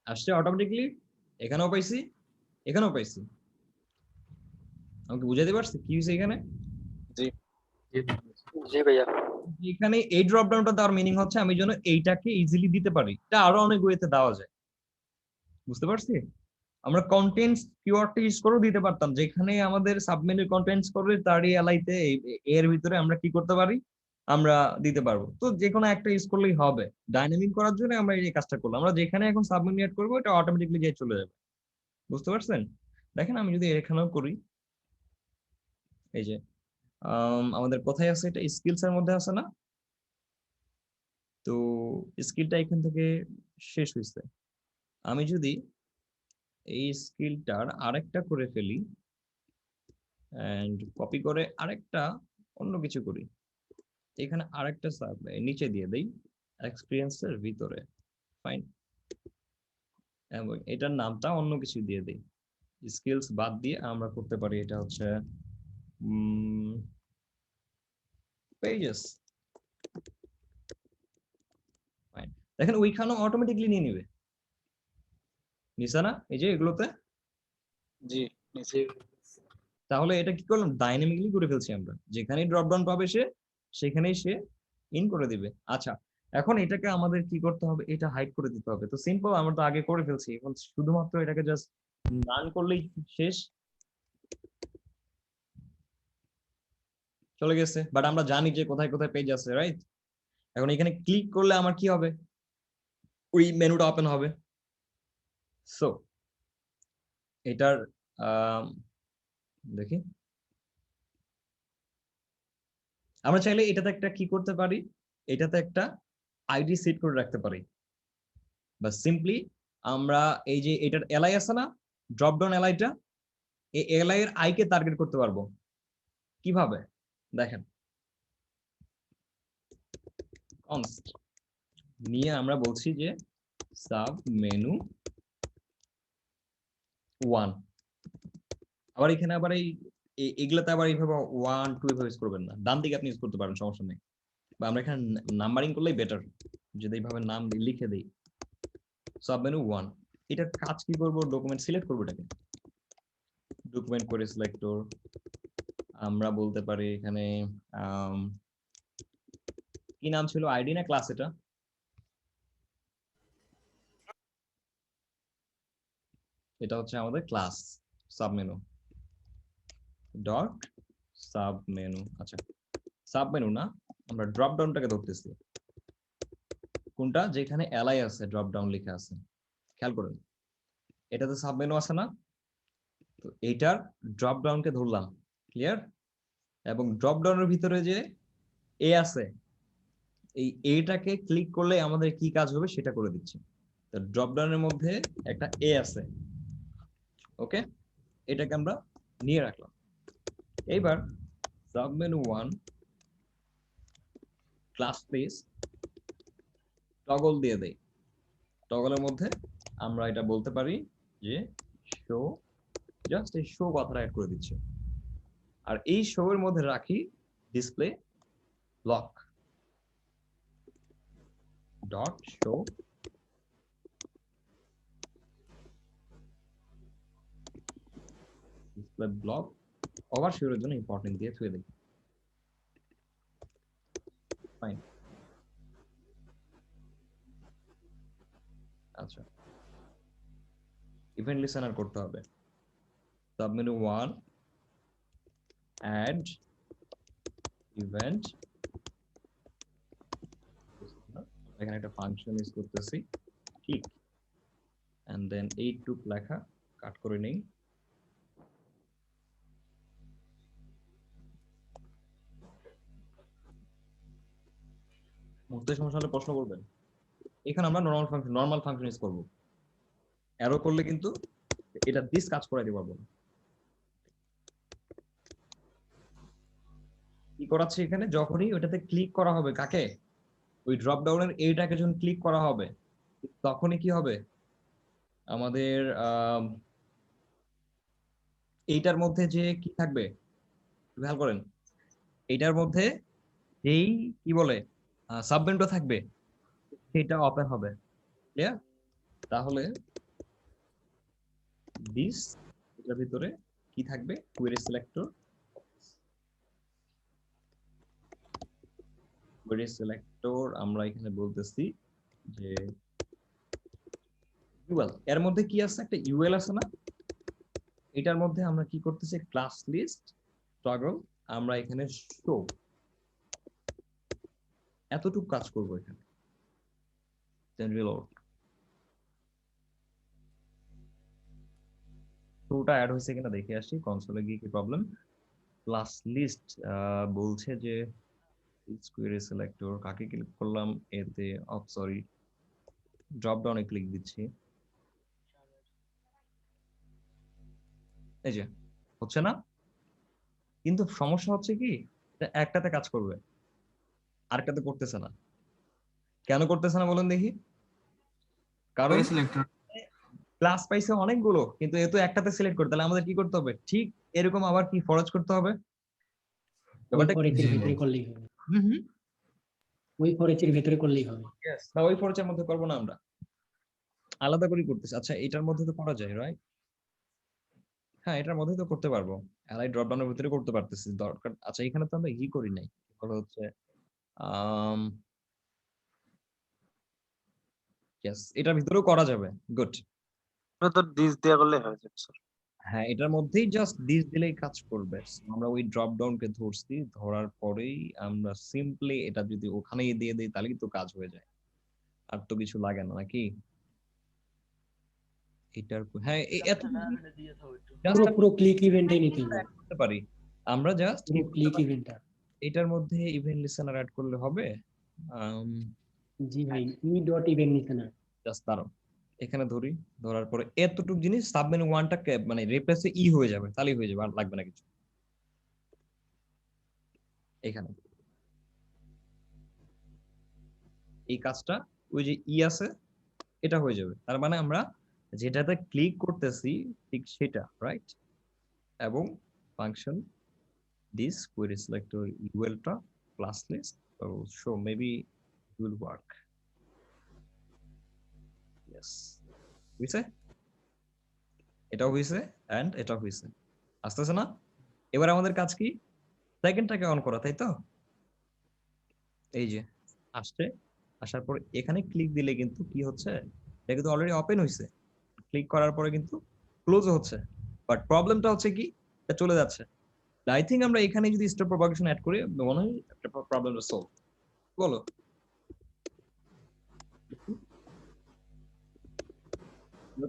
আসছে অটোমেটিকলি, এখানেও পাইছি, এখানেও পাইছি। আমাকে বুঝাতে পারছি কি হয়েছে এখানে? জি ভাইয়া। এখানে এই ড্রপ ডাউনটা দেওয়ার মিনিং হচ্ছে আমি যেন এইটাকে ইজিলি দিতে পারি। এটা আরো অনেক ওয়েতে দেওয়া যায়, বুঝতে পারছি? আমরা কন্টেন্টস কিওয়ার্ডটা ইউজ করেও দিতে পারতাম, যেখানে আমাদের সাবমেনুর কন্টেন্টস করে তারই এলাইতে এর ভিতরে আমরা কি করতে পারি, আমরা দিতে পারবো। তো যে কোনো একটা ইউজ করলেই হবে। ডাইনামিক করার জন্য আমরা এই কাজটা করলাম। আমরা যেখানে এখন সাবমেনু এড করবো এটা অটোমেটিকলি গিয়ে চলে যাবে, বুঝতে পারছেন? দেখেন আমি যদি এখানেও করি, এই যে আমাদের কোথায় আছে, এটা স্কিলস এর মধ্যে আছে না? তো স্কিলটা এখান থেকে শেষ হয়েছে। আমি যদি এই স্কিলটার আরেকটা করে ফেলি এন্ড কপি করে আরেকটা অন্য কিছু করি, এখানে আরেকটা সাব নিচে দিয়ে দেই এক্সপিরিয়েন্সের ভিতরে, ফাইন, এবং এটার নামটা অন্য কিছু দিয়ে দেই। স্কিলস বাদ দিয়ে আমরা করতে পারি এটা হচ্ছে পেজেস, ফাইন। দেখেন ওইখানেও অটোমেটিকলি নিয়ে নিবে, নিছে না? এই যে এগুলোতে। জি নিচে। তাহলে এটা কি করলাম, ডাইনামিকলি করে ফেলছি আমরা, যেখানেই ড্রপ ডাউন পাবে সে সেখানেই সে ইন করে দিবে। আচ্ছা, এখন এটাকে আমাদের কি করতে হবে, এটা হাইড করে দিতে হবে। তো সিম্পল, আমরা তো আগে করে ফেলছি, এখন শুধুমাত্র এটাকে জাস্ট রান করলেই শেষ, চলে গেছে। বাট আমরা জানি যে কোথায় কোথায় পেজ আছে, রাইট? এখন এখানে ক্লিক করলে আমার কি হবে, ওই মেনুটা ওপেন হবে। সো এটার দেখি, আমরা চাইলে এটাতে একটা কি করতে পারি, এটাতে একটা আইডি সেট করে রাখতে পারি। বা সিম্পলি আমরা এই যে এটার এলআই আছে না, ড্রপ ডাউন এলআইটা, এই এলআই এর আই কে টার্গেট করতে পারবো কিভাবে, দেখেন কনস্ট নিয়ে আমরা বলছি যে সাব মেনু 1। আবার এখানে আবার এগুলাতে আবার এইভাবে 1 2 এভাবে ইউজ করবেন না, ডান দিকে আপনি ইউজ করতে পারেন, সমস্যা নেই। বা আমরা এখানে নাম্বারিং করলেই বেটার, যদি এইভাবে নাম লিখে দেই সাব মেনু 1। এটার কাজ কি করব, ডকুমেন্ট সিলেক্ট করবো, এটাকে ডকুমেন্ট করে সিলেক্টর আমরা বলতে পারি এখানে কি নাম ছিল, আইডি না ক্লাস? এটা হচ্ছে আমাদের ক্লাস সাবমেনু ডট সাবমেনু। আচ্ছা, সাবমেনু না, আমরা ড্রপ ডাউনটাকে ধরতেছি, কোনটা, যেখানে এলআই আছে, ড্রপ ডাউন লেখা আছে, খেয়াল করেন এটাতে সাবমেনু আছে না? তো এইটার ড্রপ ডাউনকে ধরলাম, ক্লিয়ার? এবং ড্রপ ডাউনের ভিতরে যে এ আছে, এই এটাকে ক্লিক করলে আমাদের কি কাজ হবে সেটা করে দিচ্ছি। তো ড্রপ ডাউনের মধ্যে একটা এ আছে, ওকে, এটাকে আমরা নিয়ে রাখলাম। এইবার সাবমেনু 1 ক্লাস পেজ টগল দিয়ে দেই। টগলের মধ্যে আমরা এটা বলতে পারি যে শো, জাস্ট এই শো কথাটা অ্যাড করে দিচ্ছি। আর এই শো এর মধ্যে রাখি display block dot show display block over show এর জন্য ইম্পর্টেন্ট দিয়ে থুয়ে দেই, ফাইন। আচ্ছা, ইভেন্ট লিসেনার করতে হবে, সাবমেনু 1 অ্যাড ইভেন্ট, এখানে একটা ফাংশন ইউজ করতেছি, ঠিক, এন্ড দেন এইটুক লেখা কাট করে নেই। বুঝতে সমস্যা হলে প্রশ্ন করবেন। এখানে আমরা নরমাল ফাংশন ইউজ করব, অ্যারো করলে কিন্তু এটা দিস কাজ করাইতে পারবো না। কি করাচ্ছি এখানে, যখনই ওটাতে ক্লিক করা হবে, কাকে, ওই ড্রপ ডাউনের এইটাকে যখন ক্লিক করা হবে তখনই কি হবে, আমাদের এইটার মধ্যে যে কি থাকবে খেয়াল করেন, এইটার মধ্যে যেই কি বলে সাবমেনুটা থাকবে সেটা ওপেন হবে, ক্লিয়ার? তাহলে দিস এটার ভিতরে কি থাকবে, কোয়েরি সিলেক্টর, কোয়েরি সিলেক্টর আমরা এখানে বলতেছি যে ইউএল, এর মধ্যে কি আছে, একটা ইউএল আছে না, এটার মধ্যে আমরা কি করতেছি, ক্লাস লিস্ট টগল, আমরা এখানে শো, এতটুকু কাজ করব এখানে। দেন রিলোড, শোটা অ্যাড হয়েছে কিনা দেখে আসি কনসোলে গিয়ে কি প্রবলেম। ক্লাস লিস্ট বলছে যে কোয়েরি সিলেক্টর, কাকে ক্লিক করলাম এতে, সরি ড্রপ ডাউনে ক্লিক দিচ্ছি, এই যে হচ্ছে না, কিন্তু সমস্যা হচ্ছে কি এটা একটাতে কাজ করবে আরেকটাতে করতেছে না। কেন করতেছে না বলেন দেখি? কারণ ক্লাস পাইছে অনেকগুলো কিন্তু এ তো একটাতে সিলেক্ট করতে, তাহলে আমাদের কি করতে হবে, ঠিক এরকম আবার কি ফরজ করতে হবে, ব্যাপারটা ওই ফরেচের ভিতরে করলেই হবে, হুম হুম ওই ফরেচের ভিতরে করলেই হবে। yes, না ওই ফরজের মধ্যে করবো না, আমরা আলাদা করে করতেছি। আচ্ছা এটার মধ্যে তো করা যায়, রাইট? হ্যাঁ এটার মধ্যে তো করতে পারবো, এলআই ড্রপ ডাউনের ভিতরে করতে পারতেছি দরকার। আচ্ছা এখানে তো আমরা ই করি নাই, বলা হচ্ছে yes, এটার ভিতরেও করা যাবে, গুড। তো দিস দেয়া করলে হয়ে যাবে স্যার। হ্যাঁ এটার মধ্যেই জাস্ট দিস দিলেই কাজ করবে। So, আমরা ওই ড্রপ ডাউন কে ধরছি, ধরার পরেই আমরা সিম্পলি এটা যদি ওখানেই দিয়ে দিই তাহলে কিন্তু কাজ হয়ে যায়, আর তো কিছু লাগে না নাকি? এটার হ্যাঁ এত পুরো পুরো ক্লিক ইভেন্টটাই নিতে হবে, করতে পারি আমরা, জাস্ট পুরো ক্লিক ইভেন্টটা। এটার মধ্যে ইভেন্ট লিসেনার অ্যাড করলে হবে। জি ভাই, ই ডট ইভেন্ট নিতে না, জাস্ট দাঁড়াও, এখানে ধরি, ধরার পরে এতটুকু জিনিস সাবমেনু ওয়ানটা মানে রিপ্লেসে ই হয়ে যাবে, তাহলেই হয়ে যাবে, আর লাগবে না কিছু। এখানে এই কাজটা ওই যে ই আছে এটা হয়ে যাবে, তার মানে আমরা যেটাতে ক্লিক করতেছি ঠিক সেটা, রাইট? এবং ফাংশন দিস কোয়েরি সিলেক্টর ইউএলটা class list show maybe will work. Yes হইছে, এটাও হইছে এন্ড এটাও হইছে, আসতেছে না? এবার আমাদের কাজ কি, সেকেন্ডটাকে অন করা, তাই তো? এই যে আসছে, আসার পর এখানে ক্লিক দিলে কিন্তু কি হচ্ছে, এটা কিন্তু অলরেডি ওপেন হইছে, ক্লিক করার পরে কিন্তু ক্লোজ হচ্ছে, বাট প্রবলেমটা হচ্ছে কি এটা চলে যাচ্ছে। আই থিংক আমরা এখানে যদি স্টপ প্রপাগেশন অ্যাড করি মনে হয় প্রবলেমটা সলভ, বলো?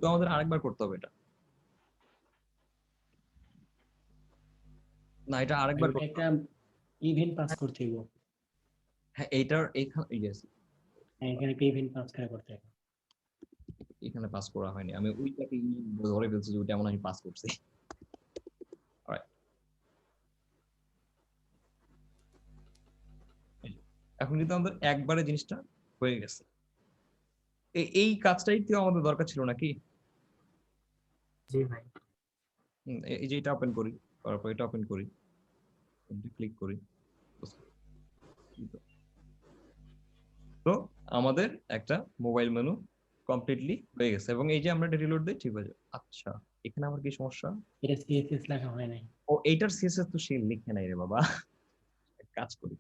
তো আমাদের আরেকবার করতে হবে এটা, না এটা আরেকবার এটা একটা ইভেন্ট পাস করতে হবে, হ্যাঁ এইটার এইখানে ইয়েস, এখানে একটা ইভেন্ট পাস করে করতে হবে। এখানে পাস করা হয়নি, আমি ওইটাকে ধরে ফেলছি যে ওইটা এমন আমি পাস করছি। Alright. এখন কিন্তু আমাদের একবারে জিনিসটা হয়ে গেছে, এই কাজটাই তো আমাদের দরকার ছিল নাকি? জি ভাই, এই যে এটা ওপেন করি, করার পর এটা ওপেন করি, ক্লিক করি, তো আমাদের একটা মোবাইল মেনু কমপ্লিটলি হয়ে গেছে, এবং এই যে আমরা রিলোড দিই ঠিক হয়ে যাবে। আচ্ছা এখানে আমার কি সমস্যা, এটা সিএসএস লেখা হয় নাই। ও এইটার সিএসএস তো সে লিখে নাই রে বাবা, কাজ করি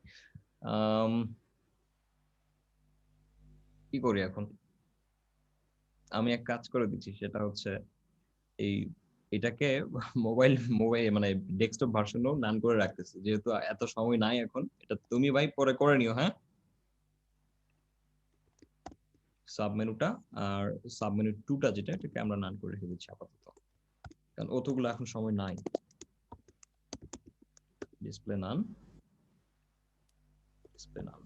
কি করি এখন, আমি এক কাজ করে দিচ্ছি, সেটা হচ্ছে এই এটাকে মোবাইল মানে ডেস্কটপ ভার্সনও নান করে রাখতেছি, যেহেতু এত সময় নাই এখন, এটা তুমি ভাই পরে করে নিও। হ্যাঁ সাবমেনুটা আর সাবমেনু 2টা যেটা, এটাকে আমরা নান করে রেখে দিচ্ছি আপাতত, কারণ অতগুলো এখন সময় নাই। ডিসপ্লে নান, ডিসপ্লে নান,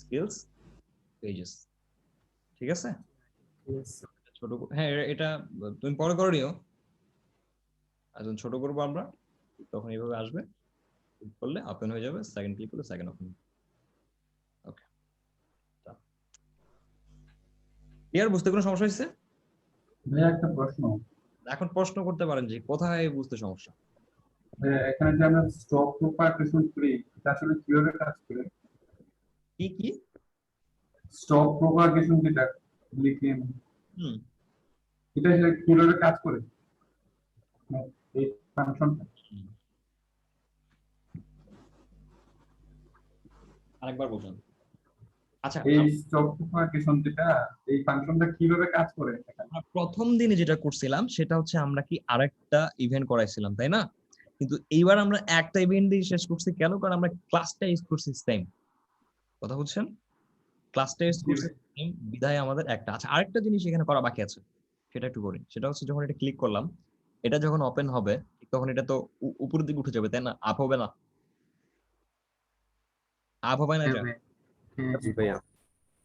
স্কিলস পেজেস, ঠিক আছে? ছোট হ্যাঁ এটা তুমি পরে করে নিও, এখন ছোট করবো আমরা, তখন এইভাবে আসবে, ক্লিক করলে ওপেন হয়ে যাবে, সেকেন্ড ক্লিক করলে সেকেন্ড ওপেন। ওকে ক্লিয়ার, বুঝতে কোনো সমস্যা হয়েছে? ভাইয়া একটা প্রশ্ন, এখন প্রশ্ন করতে পারেন যে কোথায় বুঝতে সমস্যা। এখানে যে আমরা স্টক প্রপাগেশন করি এটা আসলে কিভাবে কাজ করে? কি কি? স্টক প্রপাগেশন যেটা লিখি হুম এটা আসলে কিভাবে কাজ করে? এই ফাংশনটা আরেকবার বলুন। আচ্ছা, এই স্টক প্রপাগেশন যেটা এই ফাংশনটা কিভাবে কাজ করে? আমরা প্রথম দিনে যেটা করছিলাম সেটা হচ্ছে আমরা কি আরেকটা ইভেন্ট করাইছিলাম, তাই না? কিন্তু এইবার আমরা একটা ইভেন্ট দিয়ে শেষ করছি। কেন? কারণ আমরা ক্লাসটা ইউজ করছি সেম। কথা বুঝছেন? ক্লাসটা ইউজ করছি সেম, বিধায় আমাদের একটা। আচ্ছা, আরেকটা জিনিস এখানে করা বাকি আছে, সেটা একটু করি। সেটা হচ্ছে যখন এটা ক্লিক করলাম, এটা যখন ওপেন হবে তখন এটা তো উপরের দিকে উঠে যাবে, তাই না? আপ হবে না? আপ হবে না এটা? জি ভাইয়া।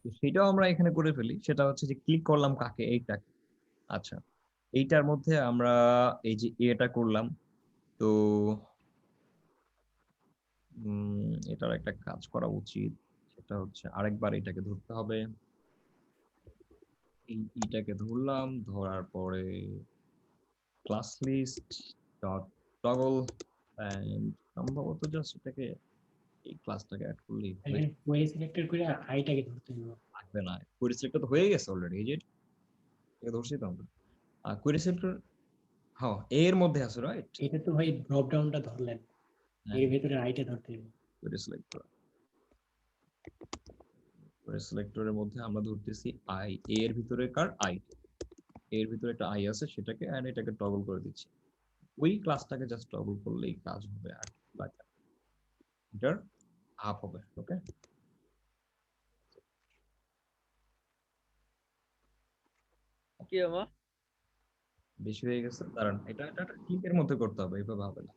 তো সেটাও আমরা এখানে করে ফেলি। সেটা হচ্ছে যে ক্লিক করলাম কাকে? এইটাকে। আচ্ছা, এইটার মধ্যে আমরা এই যে এটা করলাম। তো এটার একটা কাজ করা উচিত, সেটা হচ্ছে আরেকবার এটাকে ধরতে হবে। এইটাকে ধরলাম, ধরার পরে class list dot toggle and সম্ভবত জাস্ট এটাকে এই ক্লাসটাকে অ্যাড করলেই এখানে কোয়েরি সিলেক্টেড করে আইটাকে ধরতে হবে। লাগবে না। কোয়েরি সিলেক্টর তো হয়ে গেছে অলরেডি, এই যে এটা ধরছি তো আমরা। আর কোয়েরি সিলেক্টর হ্যাঁ এর মধ্যে আছে, রাইট? এটা তো ভাই ড্রপ ডাউনটা ধরলেন, এর ভিতরে আইটা ধরতে হবে। কোয়েরি সিলেক্টর, কোয়েরি সিলেক্টরের মধ্যে আমরা ধরতেছি আই, এর ভিতরে কার আই, এর ভিতরে একটা আই আছে সেটাকে, এন্ড এটাকে টগল করে দিচ্ছি। ওই ক্লাসটাকে জাস্ট টগল করলেই কাজ হবে। আর লাগে এটার আপ হবে। ওকে, কি আমা বেশি হয়ে গেছে, কারণ এটা এটা ক্লিকের মধ্যে করতে হবে, এইভাবে হবে না।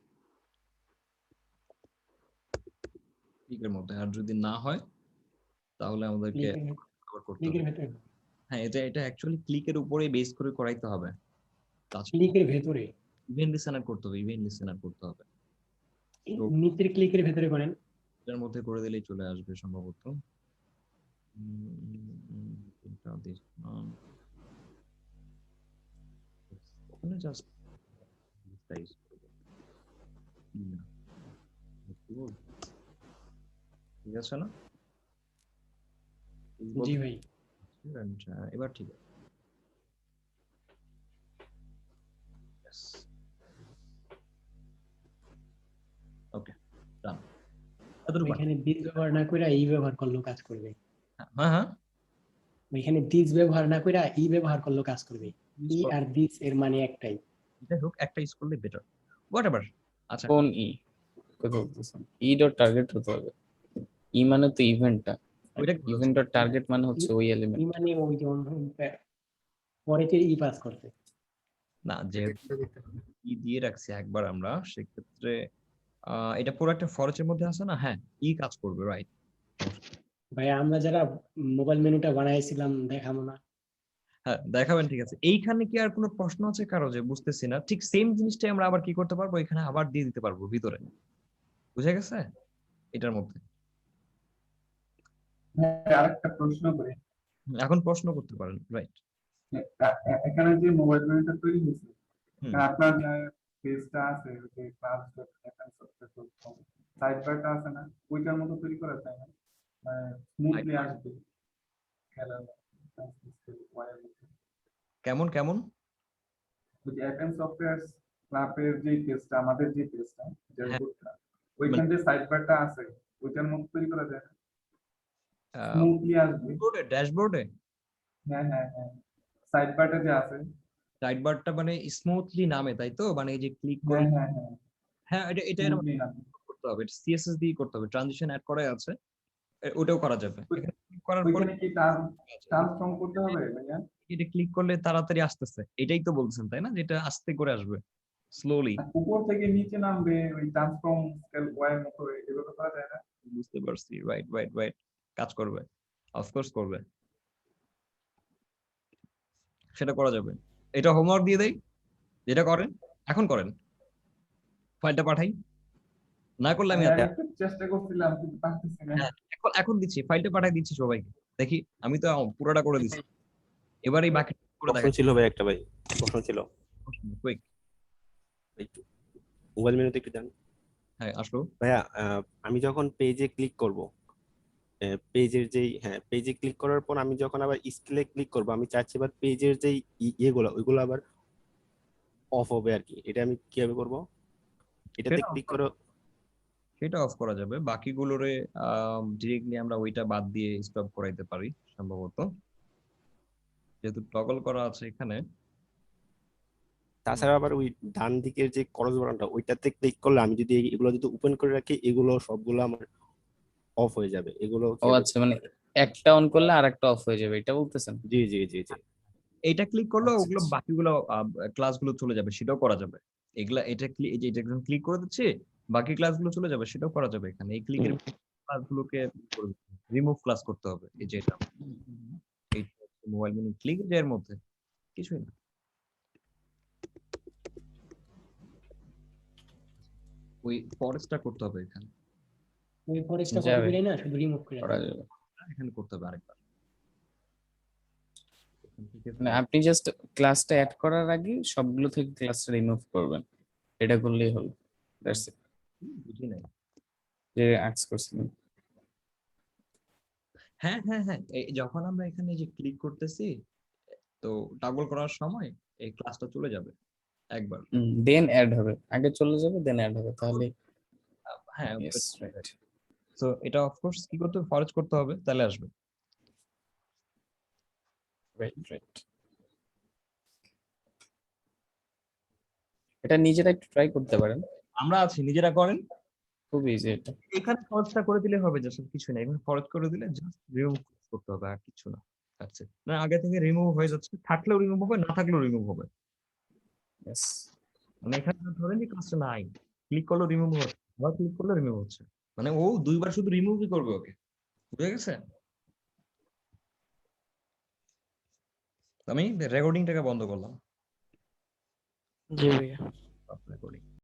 ক্লিকের মধ্যে, আর যদি না হয় তাহলে আমাদেরকে আবার করতে হবে। ক্লিকের ভেতরে, হ্যাঁ, এটা এটা অ্যাকচুয়ালি ক্লিকের উপরে বেস করে করাইতে হবে। ক্লিকের ভেতরে ইভেন্ট লিসেনার করতে হবে, ইভেন্ট লিসেনার করতে হবে। তো নিচের ক্লিকের ভেতরে করেন। এটার মধ্যে করে দিলেই চলে আসবে সম্ভবত। এটা দিস ওখানে জাস্ট সাইজ ঠিক আছে না? জি ভাই, এবার ঠিক আছে। ওকে, ডান। ওইখানে দিস ব্যবহার না করে ই ব্যবহার করলেও কাজ করবে। হ্যাঁ হ্যাঁ, ওইখানে দিস ব্যবহার না করে ই ব্যবহার করলেও কাজ করবে। ই আর দিস এর মানে একটাই। যাই হোক, একটা ইউজ করলে বেটার, হোয়াটএভার। আচ্ছা, কোন ই কথা বলতেছেন? ই ডট টার্গেট হতে হবে। ই মানে তো ইভেন্টটা, ওইটা ইভেন্ট ডট টার্গেট মানে হচ্ছে ওই এলিমেন্ট। ই মানে ওই যে পরে যে ই পাস করতে না, যেহেতু ই দিয়ে রাখছি একবার আমরা, সেক্ষেত্রে এটা পুরো একটা ফরচের মধ্যে আছে না? হ্যাঁ, ই কাজ করবে, রাইট? ভাই আমরা যারা মোবাইল মেনুটা বানাইছিলাম দেখাবো না? হ্যাঁ, দেখাবেন, ঠিক আছে। এইখানে কি আর কোনো প্রশ্ন আছে কারো যে বুঝতেছি না? ঠিক সেম জিনিসটাই আমরা আবার কি করতে পারবো, এখানে আবার দিয়ে দিতে পারবো ভিতরে। বুঝে গেছে? এটার মধ্যে আরেকটা প্রশ্ন করি। এখন প্রশ্ন করতে পারেন, রাইট? এখানে যে মোবাইল মেনুটা তৈরি হয়েছে, আপনার পেজটা আছে যে class.fn.com সাইড বারটা আছে না, ওইটার মতো তৈরি করা যায় না? স্মুথলি আসবে খেলা কেমন কেমন? ওই যে এফএন সফটওয়্যার ক্লাবের যে পেজটা, আমাদের যে পেজটা ড্যাশবোর্ডটা, ওইখানে যে সাইড বারটা আছে ওইটার মতো তৈরি করা যায় না? স্মুথলি আসবে ড্যাশবোর্ডে? হ্যাঁ হ্যাঁ হ্যাঁ, সাইড বারটা যে আছে, সাইড বারটা মানে স্মুথলি নামে, তাই তো? মানে এই যে ক্লিক করে, হ্যাঁ হ্যাঁ হ্যাঁ, হ্যাঁ এটা এটা এরকম করতে হবে, সিএসএস দিয়ে করতে হবে, ট্রানজিশন অ্যাড করা আছে, ওটাও করা যাবে। এখানে ক্লিক করার পরে ওইখানে কি ট্রান্সফর্ম করতে হবে ভাইয়া? এটা ক্লিক করলে তাড়াতাড়ি আসতেছে, এটাই তো বলছেন তাই না, যেটা আস্তে করে আসবে, স্লোলি। উপর থেকে নিচে নামবে, ওই ট্রান্সফর্ম স্কেল ওয়াই মতো, এগুলো করা যায় না? বুঝতে পারছি, রাইট রাইট রাইট, কাজ করবে, অফকোর্স করবে, সেটা করা যাবে। এটা হোমওয়ার্ক দিয়ে দেই, যেটা করেন এখন করেন, ফাইলটা পাঠাই, না করলে আমি একটু চেষ্টা করছিলাম কিন্তু পারতেছি না। এখন দিচ্ছি, ফাইলটা পাঠাই দিচ্ছি সবাইকে, দেখি। আমি তো পুরোটা করে দিচ্ছি, এবারেই বাকি করে প্রশ্ন দেখা ছিল ভাই একটা ভাই, প্রশ্ন ছিল কুইক। একটু মোবাইল মেনুতে একটু যান হ্যাঁ আসলো। ভাইয়া। আমি যখন পেজে ক্লিক করব, পেজের যেই পেজে ক্লিক করার পর আমি যখন আবার স্কিলে ক্লিক করব, আমি চাচ্ছি এবার পেজের যেই ইয়েগুলো ওইগুলো আবার অফ হবে আর কি। এটা আমি কিভাবে করব? এটাতে সেটা ক্লিক করে সেটা অফ করা যাবে, বাকিগুলোরে ডিরেক্টলি আমরা ওইটা বাদ দিয়ে স্টপ করাইতে পারি সম্ভবত, যেহেতু টগল করা আছে এখানে। তাছাড়া আবার ওই ডান দিকের যে ক্রস বাটনটা ওইটাতে ক্লিক করলে আমি যদি এগুলো যদি ওপেন করে রাখি, এগুলো সবগুলো আমার অফ হয়ে যাবে। এগুলো ও আচ্ছা, মানে একটা অন করলে আর একটা অফ হয়ে যাবে, এটা বলতেছেন? জি জি জি জি। এইটা ক্লিক করলে আচ্ছা, ওগুলো আচ্ছা। বাকিগুলো ক্লাসগুলো চলে যাবে, সেটাও করা যাবে। এগুলা এটা এই যে এটা একদম ক্লিক করে দিচ্ছি, বাকি ক্লাসগুলো চলে যাবে, সেটাও করা যাবে এখানে। এই ক্লিকের ক্লাসগুলোকে রিমুভ ক্লাস করতে হবে, এই যে এটা এই মোবাইল মেনু ক্লিক যে এর মধ্যে কিছুই না। ওই ফরেস্টটা করতে হবে এখানে, ওই ফরেস্টটা কপি যাবে, করে না শুধু রিমুভ করে করা দাও। যাবে। এখানে করতে হবে আরেকবার। এখান থেকে মানে আপনি জাস্ট ক্লাসটা অ্যাড করার আগে সবগুলো থেকে ক্লাসটা রিমুভ করবেন, এটা করলেই হলো। That's it. বুঝি নাই। যে অ্যাক্স করছিলেন। হ্যাঁ হ্যাঁ হ্যাঁ, এই যখন আমরা এখানে যে ক্লিক করতেছি, তো টাগল করার সময় এই ক্লাসটা চলে যাবে একবার। দেন অ্যাড হবে, আগে চলে যাবে দেন অ্যাড হবে, তাহলে হ্যাঁ ইয়েস রাইট। তো এটা অফকোর্স কি করতে হবে, ফরজ করতে হবে, তাহলে আসবে। Right right. এটা নিজেরা একটু ট্রাই করতে পারেন, আমরা আছি, নিজেরা করেন। খুব ইজি এটা। এখানে ফরজটা করে দিলে হবে, জাস্ট কিছু না। এখানে ফরজ করে দিলে জাস্ট রিমুভ করতে হবে, আর কিছু না। আচ্ছা, না আগে থেকে রিমুভ হয়ে যাচ্ছে, থাকলেও রিমুভ হবে, না থাকলেও রিমুভ হবে। ইয়েস। মানে এখানে ধরেন যে কাজটা নাই, ক্লিক করলেও রিমুভ হচ্ছে, আবার ক্লিক করলে রিমুভ হচ্ছে, মানে ও দুইবার শুধু রিমুভই করবে ওকে। বুঝে গেছে? আমি রেকর্ডিংটাকে বন্ধ করলাম। জি ভাইয়া। রেকর্ডিং